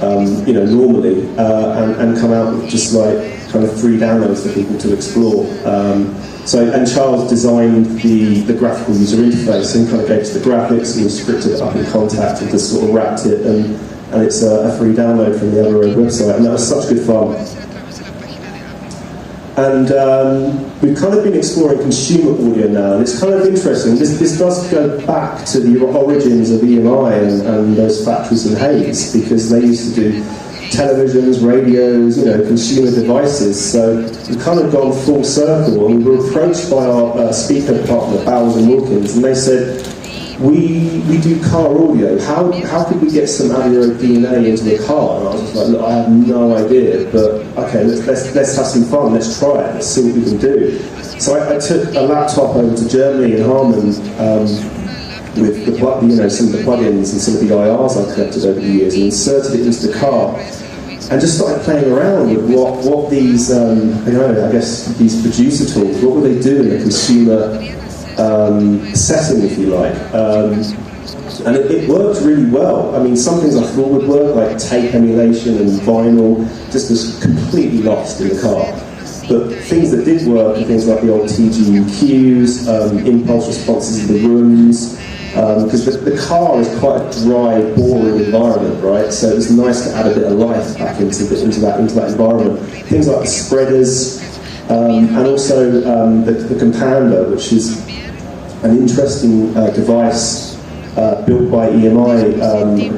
B: You know, normally, and come out with just like kind of free downloads for people to explore. And Charles designed the graphical user interface, and he kind of gave us the graphics, and we scripted it up in Contact and just sort of wrapped it, and it's a free download from the Abbey Road website, and that was such good fun. And we've kind of been exploring consumer audio now, and it's kind of interesting. This does go back to the origins of EMI and those factories in Hayes, because they used to do televisions, radios, you know, consumer devices. So we've kind of gone full circle, and we were approached by our speaker partner, Bowers and Wilkins, and they said, we do car audio. How could we get some Abbey Road DNA into the car? And I was just like, look, I have no idea, but okay, let's have some fun. Let's try it. Let's see what we can do. So I took a laptop over to Germany in Harman with the some of the plugins and some of the IRs I collected over the years, and inserted it into the car, and just started playing around with what these I guess these producer tools, what would they do in a consumer setting, if you like. And it worked really well. I mean, some things I thought would work, like tape emulation and vinyl, just was completely lost in the car. But things that did work are things like the old TGEQs, impulse responses in the rooms, because the car is quite a dry, boring environment, right? So it was nice to add a bit of life back into that environment. Things like the spreaders, and also the Compander, which is an interesting device built by EMI a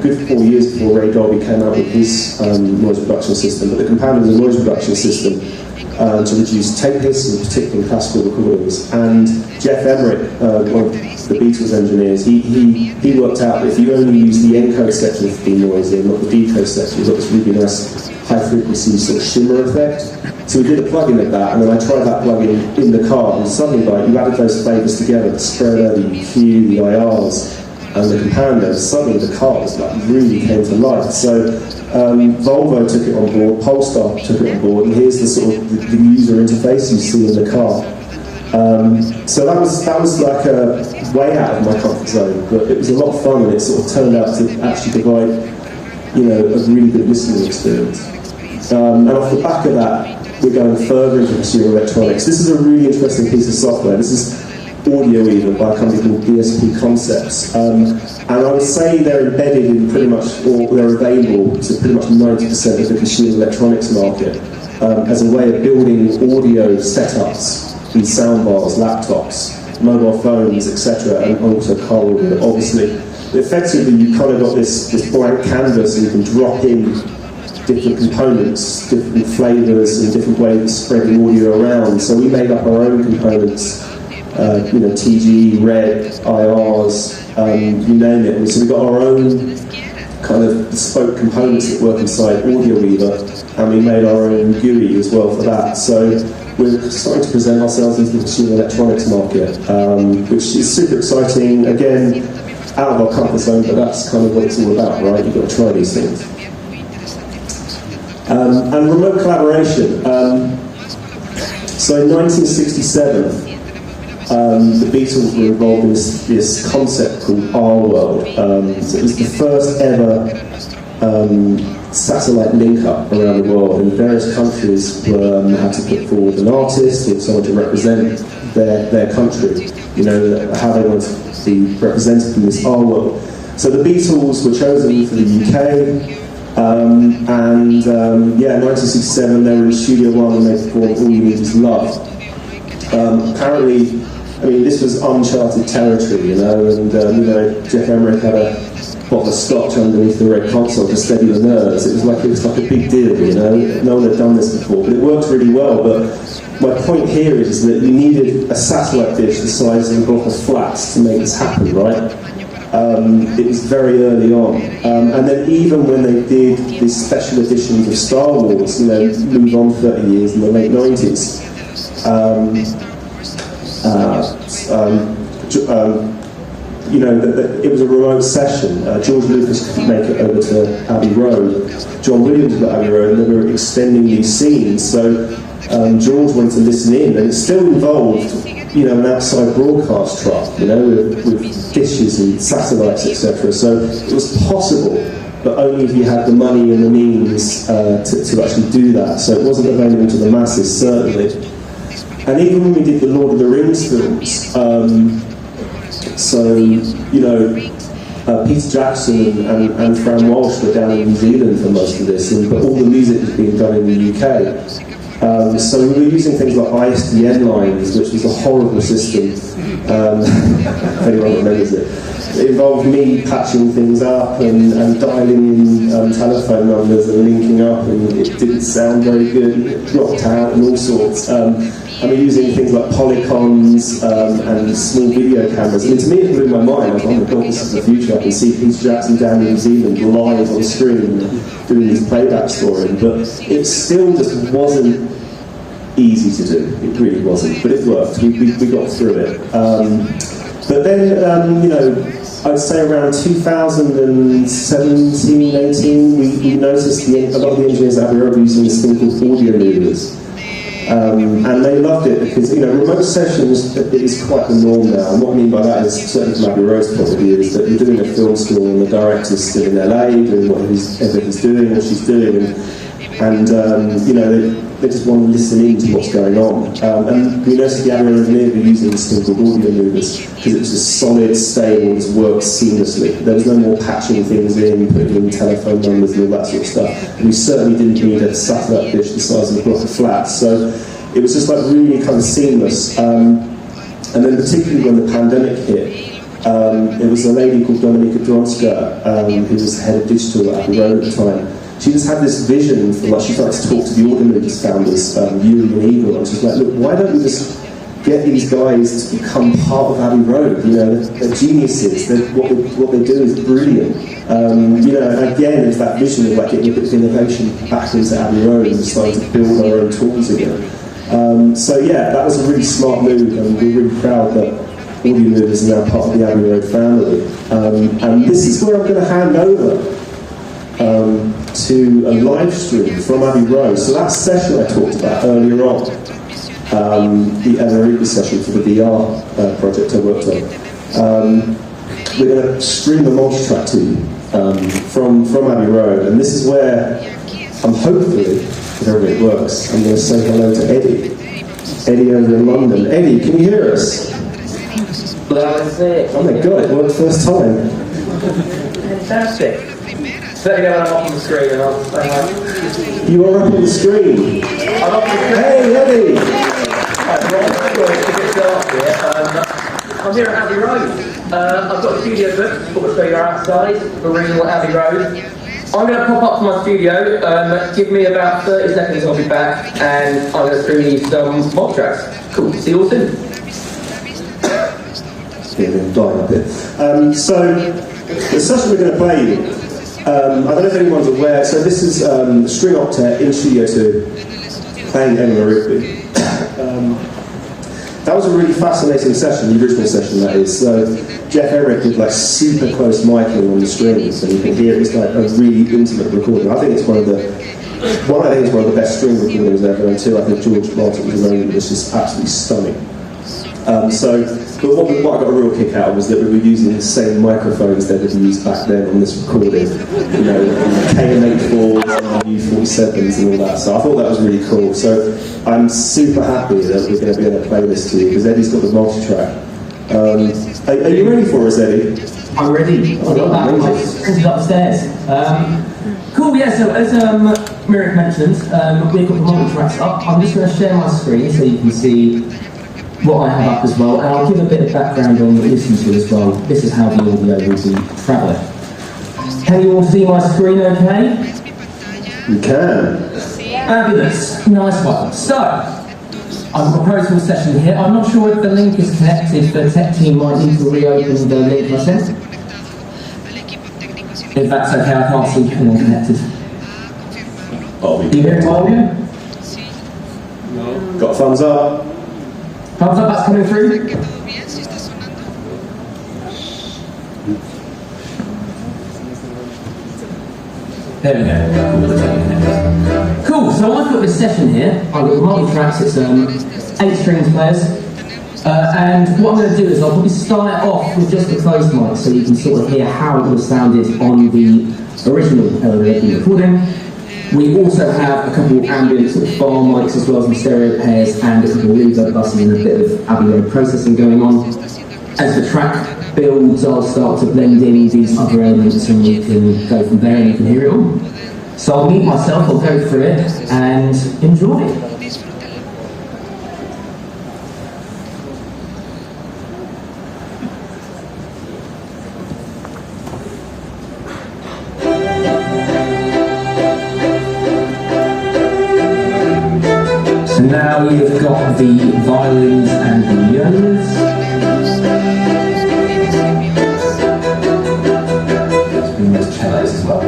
B: good 4 years before Ray Dolby came out with his noise reduction system. But the Compander is a noise reduction system to reduce tape hiss, in particular in classical recordings. And Jeff Emerick, one of the Beatles engineers, he worked out that if you only use the encode section for denoising, not the decode section, you've got this really nice high-frequency sort of shimmer effect. So we did a plugin of that, and then I tried that plugin in the car, and suddenly, like, you added those flavors together, the spreader, the EQ, the IRs, and the Compander, suddenly the car was like really came to life. So Volvo took it on board, Polestar took it on board, and here's the sort of the user interface you see in the car. So that was like a way out of my comfort zone, but it was a lot of fun, and it sort of turned out to actually provide, a really good listening experience. And off the back of that, we're going further into consumer electronics. This is a really interesting piece of software. This is audio even by a company called DSP Concepts. And I would say they're embedded in pretty much, or they're available to pretty much 90% of the consumer electronics market as a way of building audio setups in soundbars, laptops, mobile phones, etc., and also car audio, obviously. But effectively, you kind of got this blank canvas, and you can drop in different components, different flavors, and different ways of spreading audio around. So we made up our own components, TG, Red, IRs, you name it. And so we got our own kind of bespoke components that work inside Audio Weaver, and we made our own GUI as well for that. So we're starting to present ourselves into the consumer electronics market, which is super exciting. Again, out of our comfort zone, but that's kind of what it's all about, right? You've got to try these things. And remote collaboration. So in 1967, the Beatles were involved in this concept called Our World. So it was the first ever satellite link-up around the world, and various countries had to put forward an artist or someone to represent their country, how they wanted to be represented in this Our World. So the Beatles were chosen for the UK, in 1967 they were in Studio One and they performed All You Need Is Love. Apparently, this was uncharted territory, and Jeff Emerick had a bottle of scotch underneath the red console to steady the nerves. It was like a big deal, no one had done this before, but it worked really well. But my point here is that you needed a satellite dish the size of a block of flats to make this happen, right? It was very early on, and then even when they did these special editions of Star Wars, move on 30 years in the late 90s, it was a remote session. George Lucas couldn't make it over to Abbey Road. John Williams was at Abbey Road, and they were extending these scenes. So George went to listen in, and it still involved, an outside broadcast truck, with dishes and satellites, etc. So it was possible, but only if you had the money and the means to actually do that. So it wasn't available to the masses, certainly. And even when we did the Lord of the Rings films, Peter Jackson and Fran Walsh were down in New Zealand for most of this, but all the music was being done in the UK. So we were using things like ISDN lines, which was a horrible system, if anyone remembers it. it involved me patching things up and dialing in telephone numbers and linking up, and it didn't sound very good, it dropped out and all sorts. I mean, using things like polygons and small video cameras. I mean, to me it blew my mind. I was like, oh my god, this is the future. I can see Peter Jackson down in New Zealand live on screen doing these playbacks for him, but it still just wasn't easy to do. It really wasn't, but it worked. We got through it. But then, you know, I'd say around 2017, 18, we noticed a lot of the engineers at Abbey Road were using this thing called audio movers. And they loved it because, you know, remote sessions is quite the norm now. And what I mean by that is, certainly from Abbey Road's point of view, is that you're doing a film school and the director's still in LA doing whatever he's doing or she's doing, and you know, they just want to listen in to what's going on. And we noticed the Abbey Road engineers were using this thing called audio movers because it was just solid, stable, just worked seamlessly. There was no more patching things in, putting in telephone numbers and all that sort of stuff. And we certainly didn't need a satellite dish the size of a block of flats. So it was just like really kind of seamless. And then particularly when the pandemic hit, it was a lady called Dominika Dronska, who was head of digital at Abbey Road at the time. She just had this vision for, like, she started to talk to the audio movers founders, Yuri and Igor, and she was like, look, why don't we just get these guys to become part of Abbey Road? You know, they're geniuses. What they do is brilliant. You know, and again, there's that vision of like getting a bit of innovation back into Abbey Road and starting to build our own tools again. So yeah, that was a really smart move, and we're really proud that audio movers are now part of the Abbey Road family. And this is where I'm going to hand over to a live stream from Abbey Road. So that session I talked about earlier on, the America session for the VR project I worked on, we're going to stream a multi-track to you from Abbey Road, and this is where I'm hopefully, if everything works, I'm going to say hello to Eddie over in London. Eddie, can you hear us? Oh my god, it worked first time.
C: Fantastic. Let me know when I'm up on the screen and I'll say hi.
B: You are up on the screen.
C: I'm up on the screen.
B: Hey, Eddie!
C: I'm here at Abbey Road. I've got a studio book, which show you outside, original Abbey Road. I'm going to pop up to my studio, give me about 30 seconds, I'll be back, and I'm going to stream you some mock tracks. Cool, see you all soon.
B: Yeah, I'm dying a bit. So, the session we're going to play you, I don't know if anyone's aware, so this is String Octet in Studio 2, playing Emma Rigby. That was a really fascinating session, the original session that is. So Jeff Eric did like super close miking on the strings, and you can hear it's like a really intimate recording. I think it's one of the best string recordings ever, and two, I think George Martin's own was just absolutely stunning. But what I got a real kick out of was that we were using the same microphones that we used back then on this recording, you know, KM84s and U47s and all that. So I thought that was really cool. So I'm super happy that we're going to be able to play this to you because Eddie's got the multi-track. Are you ready for us, Eddie?
C: I'm ready. I've got that. My strings upstairs. Cool. Yeah. So as Mirek mentioned, we've got the multi-tracks up. I'm just going to share my screen so you can see what I have up as well, and I'll give a bit of background on what you listen to as well. This is how the audio will be travelling. Can you all see my screen okay?
B: You can.
C: Fabulous. Nice one. So, I've got a personal session here. I'm not sure if the link is connected. The tech team might need to reopen the link I sent. If that's okay, I can't see anyone connected. Do you hear my audio?
B: No. Got thumbs up.
C: Thumbs up, that's coming through. There we go. Cool, so I've got this session here. I've got multi-tracks, it's 8 strings players. And what I'm going to do is I'll probably start it off with just the closed mic so you can sort of hear how it would have sounded on the original recording. We also have a couple of ambient sort of bar mics as well as some stereo pairs and a couple of reverb buses and a bit of Abbey Road processing going on. As the track builds, I'll start to blend in these other elements and you can go from there and you can hear it all. So I'll mute myself, I'll go through it and enjoy. Now we've got the violins and the violas. Let's bring those cellos as well.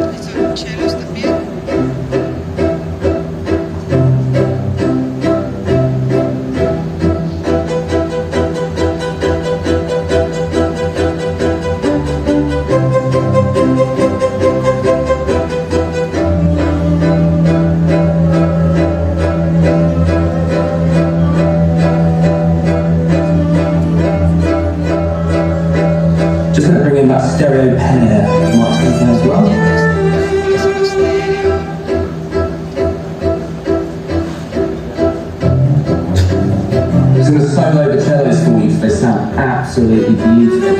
C: Just going to bring in that stereo pair mics as well. Just going to solo the cellos for you because they sound absolutely beautiful.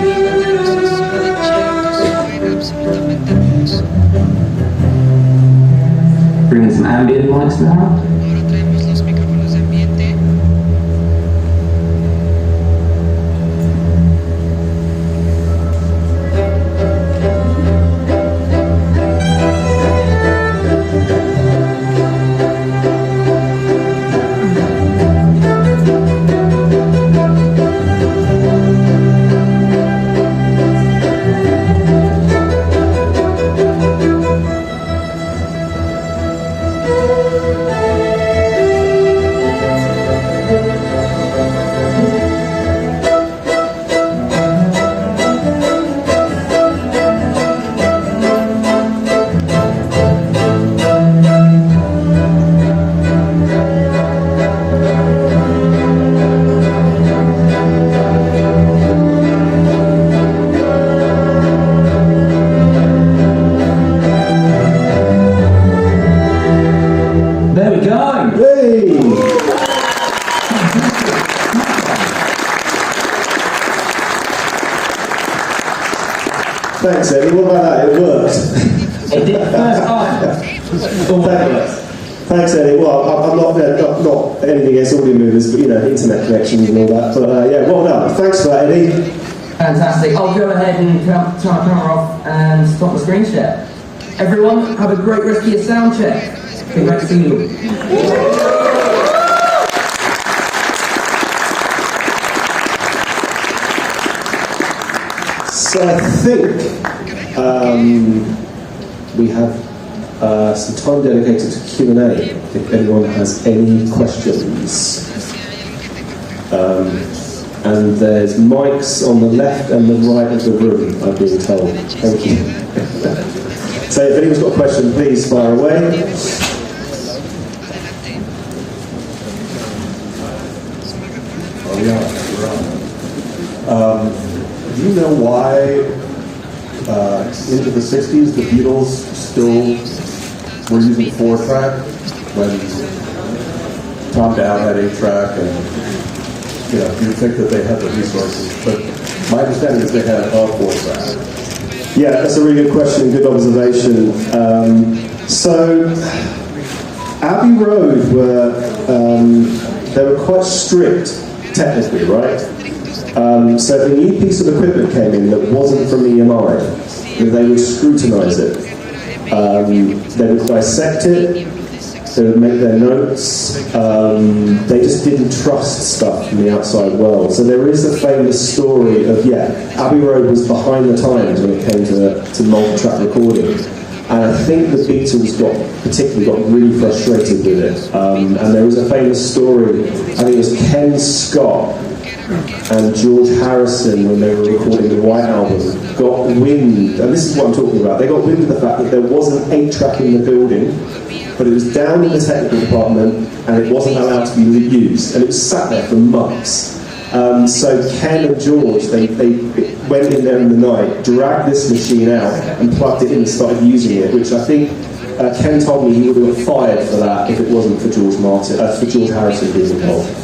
C: Bring in some ambient mics now. There we go.
B: Hey! Thanks, Eddie. What about that? It worked.
C: It did first time. All works.
B: Thanks, Eddie. Well, I'm not anything against audio movers, but internet connections and all that. But yeah, well done. Thanks for that, Eddie.
C: Fantastic. I'll go ahead and turn my camera off and stop the screen share. Everyone, have a great rest of your sound check. Be great to see you.
B: So I think we have some time dedicated to Q&A if anyone has any questions. And there's mics on the left and the right of the room, I've been told. Thank you. So if anyone's got a question, please fire away.
D: Do you know why into the 60s the Beatles still were using 4-track when Tom Dowd had 8-track and you'd think that they had the resources, but my understanding is they had a 4-track.
B: Yeah, that's a really good question, good observation. So Abbey Road they were quite strict technically, right? So if a new piece of equipment came in that wasn't from EMI, they would scrutinise it. They would dissect it, they would make their notes. They just didn't trust stuff from the outside world. So there is a famous story of, Abbey Road was behind the times when it came to multi-track recording. And I think the Beatles got really frustrated with it. And there is a famous story, I think it was Ken Scott and George Harrison, when they were recording the White Album, got wind, and this is what I'm talking about, they got wind of the fact that there was an 8-track in the building, but it was down in the technical department, and it wasn't allowed to be reused, and it was sat there for months. So Ken and George, they went in there in the night, dragged this machine out, and plugged it in and started using it, which I think Ken told me he would have got fired for that if it wasn't for George Harrison being involved.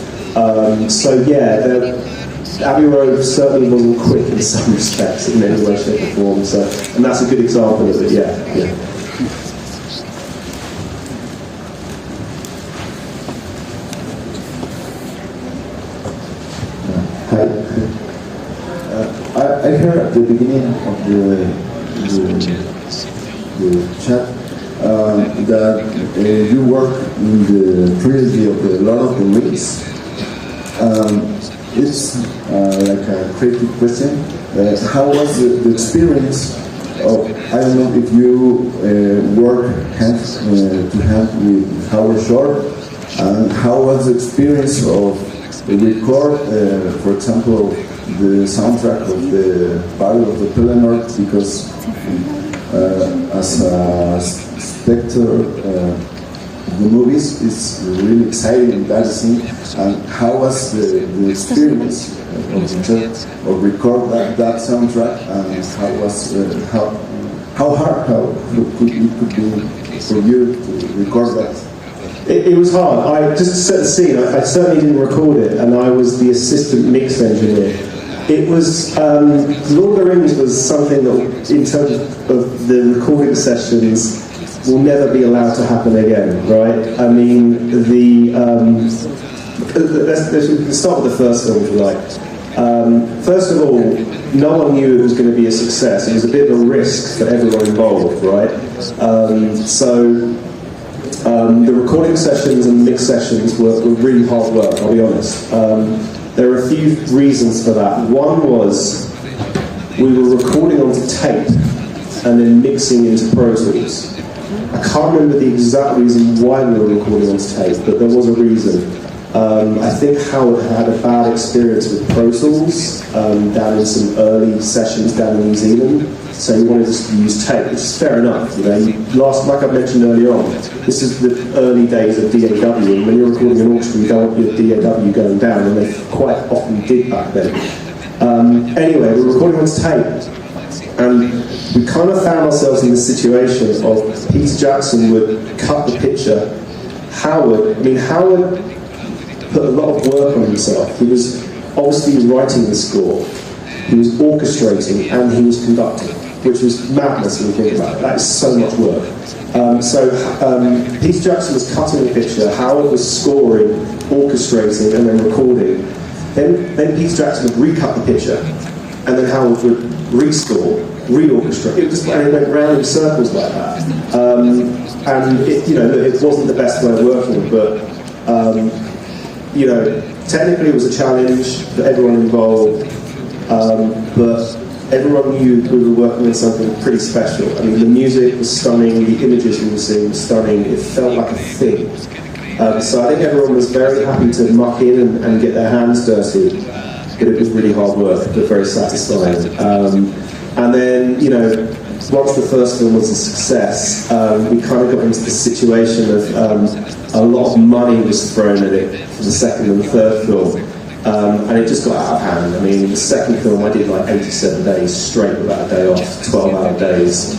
B: Abbey Road certainly wasn't quick in some respects in any way, shape or form, and that's a good example of it,
D: Hi. I heard at the beginning of the chat
E: that you work in the trilogy of the Lord of the Rings. It's like a creative question. How was the experience of, I don't know if you work hand to hand with Howard Shore, and how was the experience of record, for example, the soundtrack of the Battle of the Pelennor, because as a spectator of the movies, it's really exciting that scene. And how was the experience of record that soundtrack, and how was how hard could it be for you to record that?
B: It was hard. I just to set the scene. I certainly didn't record it, and I was the assistant mix engineer. It was Lord of the Rings was something that, in terms of the recording sessions, will never be allowed to happen again. Right? I mean, let's start with the first film, if you like. First of all, no one knew it was going to be a success. It was a bit of a risk for everyone involved, right? The recording sessions and mix sessions were really hard work, I'll be honest. There are a few reasons for that. One was we were recording onto tape and then mixing into Pro Tools. I can't remember the exact reason why we were recording onto tape, but there was a reason. I think Howard had a bad experience with Pro Tools down in some early sessions down in New Zealand, so he wanted us to use tape, which is fair enough. You know, like I mentioned earlier on, this is the early days of DAW, and when you're recording an orchestra, you don't want your DAW going down, and they quite often did back then. Anyway, we were recording on tape, and we kind of found ourselves in this situation of Peter Jackson would cut the picture. Howard put a lot of work on himself. He was obviously writing the score, he was orchestrating, and he was conducting, which was madness when you think about it. That is so much work. Peter Jackson was cutting the picture, Howard was scoring, orchestrating, and then recording. Then Peter Jackson would recut the picture, and then Howard would rescore, reorchestrate. It went round in circles like that. And it wasn't the best way of working, but technically it was a challenge for everyone involved, but everyone knew we were working on something pretty special. I mean, the music was stunning, the images we were seeing were stunning, it felt like a thing. So I think everyone was very happy to muck in and get their hands dirty, but it was really hard work, but very satisfying. And then, once the first film was a success, we kind of got into the situation of a lot of money was thrown at it for the second and the third film, and it just got out of hand. I mean, the second film I did like 87 days straight without a day off, 12-hour days,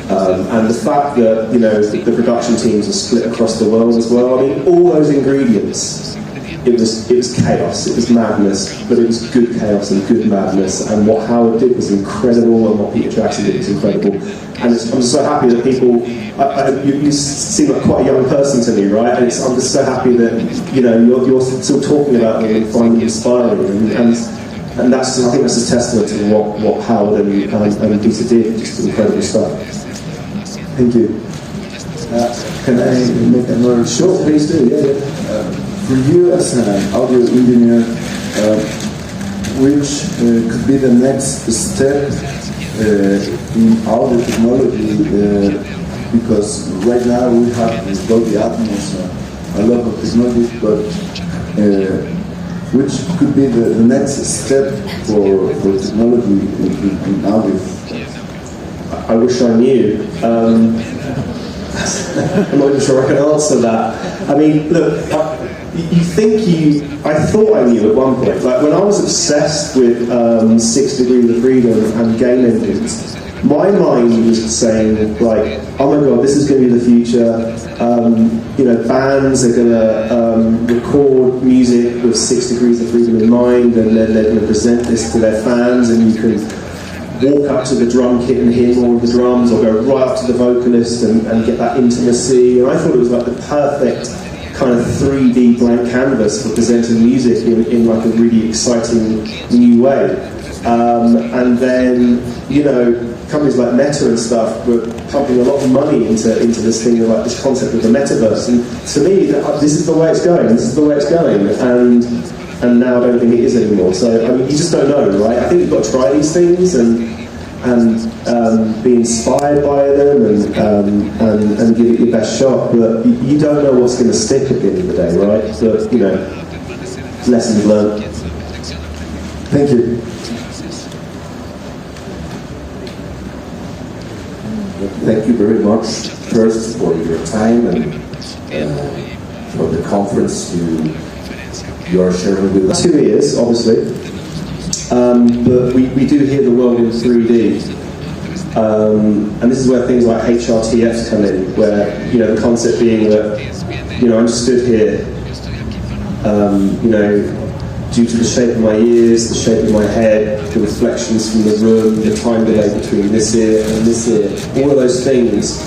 B: and the fact that the production teams are split across the world as well. I mean, all those ingredients. It was chaos, it was madness, but it was good chaos and good madness, and what Howard did was incredible, and what Peter Jackson did was incredible. And I'm so happy that people, you seem like quite a young person to me, right? And I'm just so happy that you're still talking about them and find them inspiring, and that's, I think that's a testament to what Howard and Peter did, just incredible stuff.
E: Thank you. Can I make another show?
B: Please do, yeah.
E: For you as an audio engineer, which could be the next step in audio technology? Because right now we have Dolby Atmos, a lot of technology, but which could be the next step for technology in audio?
B: I wish I knew. I'm not even sure I can answer that. I mean, look, I thought I knew at one point. Like when I was obsessed with 6 Degrees of Freedom and game engines, my mind was saying like, oh my god, this is going to be the future. Bands are going to record music with 6 Degrees of Freedom in mind, and then they're going to present this to their fans, and you can walk up to the drum kit and hear more of the drums, or go right up to the vocalist and get that intimacy. And I thought it was like the perfect kind of 3D blank canvas for presenting music in like a really exciting new way. And then, you know, companies like Meta and stuff were pumping a lot of money into this thing, like this concept of the metaverse. And to me, this is the way it's going. This is the way it's going. And now I don't think it is anymore. So, I mean, you just don't know, right? I think you've got to try these things and be inspired by them and give it your best shot. But you don't know what's going to stick at the end of the day, right? But, you know, lessons learned.
E: Thank you.
F: Thank you very much, first, for your time and for the conference you are sharing with us.
B: 2 years, obviously, but we do hear the world in 3D. And this is where things like HRTFs come in, where, you know, the concept being that, you know, I'm stood here, you know, due to the shape of my ears, the shape of my head, the reflections from the room, the time delay between this ear and this ear, all of those things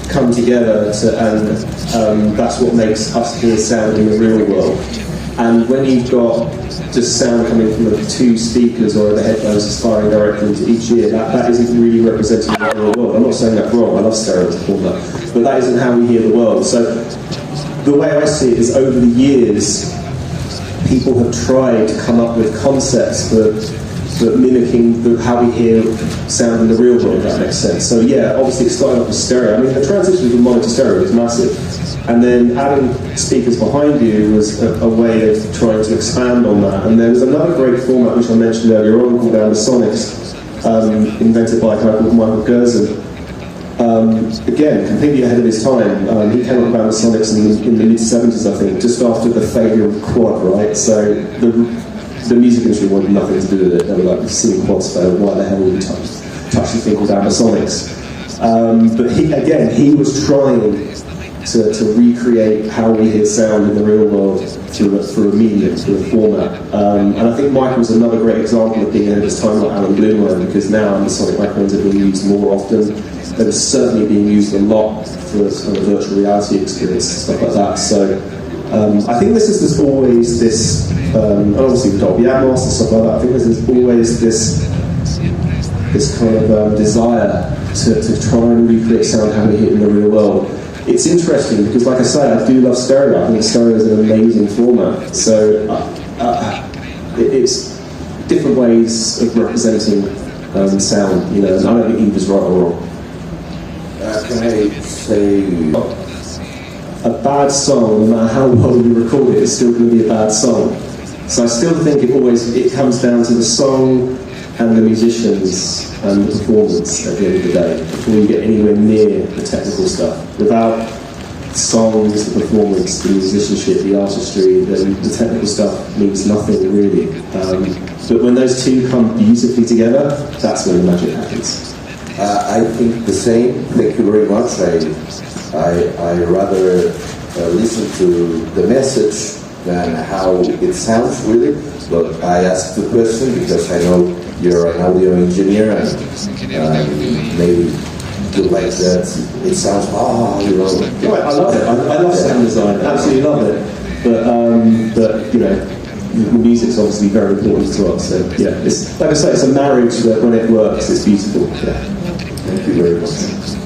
B: come together and that's what makes us hear sound in the real world. And when you've got just sound coming from the 2 speakers or the headphones just firing directly into each ear, that isn't really representing the real world. I'm not saying that's wrong, I love stereo format, but that isn't how we hear the world. So the way I see it is, over the years, people have tried to come up with concepts for mimicking how we hear sound in the real world, if that makes sense. So yeah, obviously it started off with stereo. I mean, the transition from mono to stereo is massive. And then adding speakers behind you was a way of trying to expand on that. And there was another great format, which I mentioned earlier on, called Ambisonics, invented by a guy called Michael Gerson. Again, completely ahead of his time. He came up with Ambisonics in the mid-70s, I think, just after the failure of Quad, right? So the music industry wanted nothing to do with it. They were like, we've seen Quads fail, why the hell would we touch this thing called Ambisonics? But he was trying to recreate how we hear sound in the real world through a medium, through a format. And I think Michael's another great example of being ahead of his time, like Alan Bloomberg, because now ambisonic microphones are being used more often. They're certainly being used a lot for kind of virtual reality experience and stuff like that. So I think there's always this, and obviously with Dolby Atmos and stuff like that, I think there's always this kind of desire to try and recreate sound how we hear it in the real world. It's interesting because, like I say, I do love stereo. I think stereo is an amazing format. So it's different ways of representing sound, you know, and I don't think either's right or wrong.
F: Can I say...
B: A bad song, no matter how well you record it, it's still going to be a bad song. So I still think it comes down to the song and the musicians and the performance at the end of the day, before you get anywhere near the technical stuff. Without songs, the performance, the musicianship, the artistry, then the technical stuff means nothing really. But when those two come beautifully together, that's when the magic happens.
F: I think the same. Thank you very much. I rather listen to the message than how it sounds really. But I asked the question because I know you're an audio engineer and maybe you like that. It sounds, you know.
B: Right, I love it. I love sound design. Absolutely love it. But you know, the music's obviously very important to us. So yeah, it's like I say, it's a marriage that when it works, it's beautiful. Yeah.
F: Thank you very much.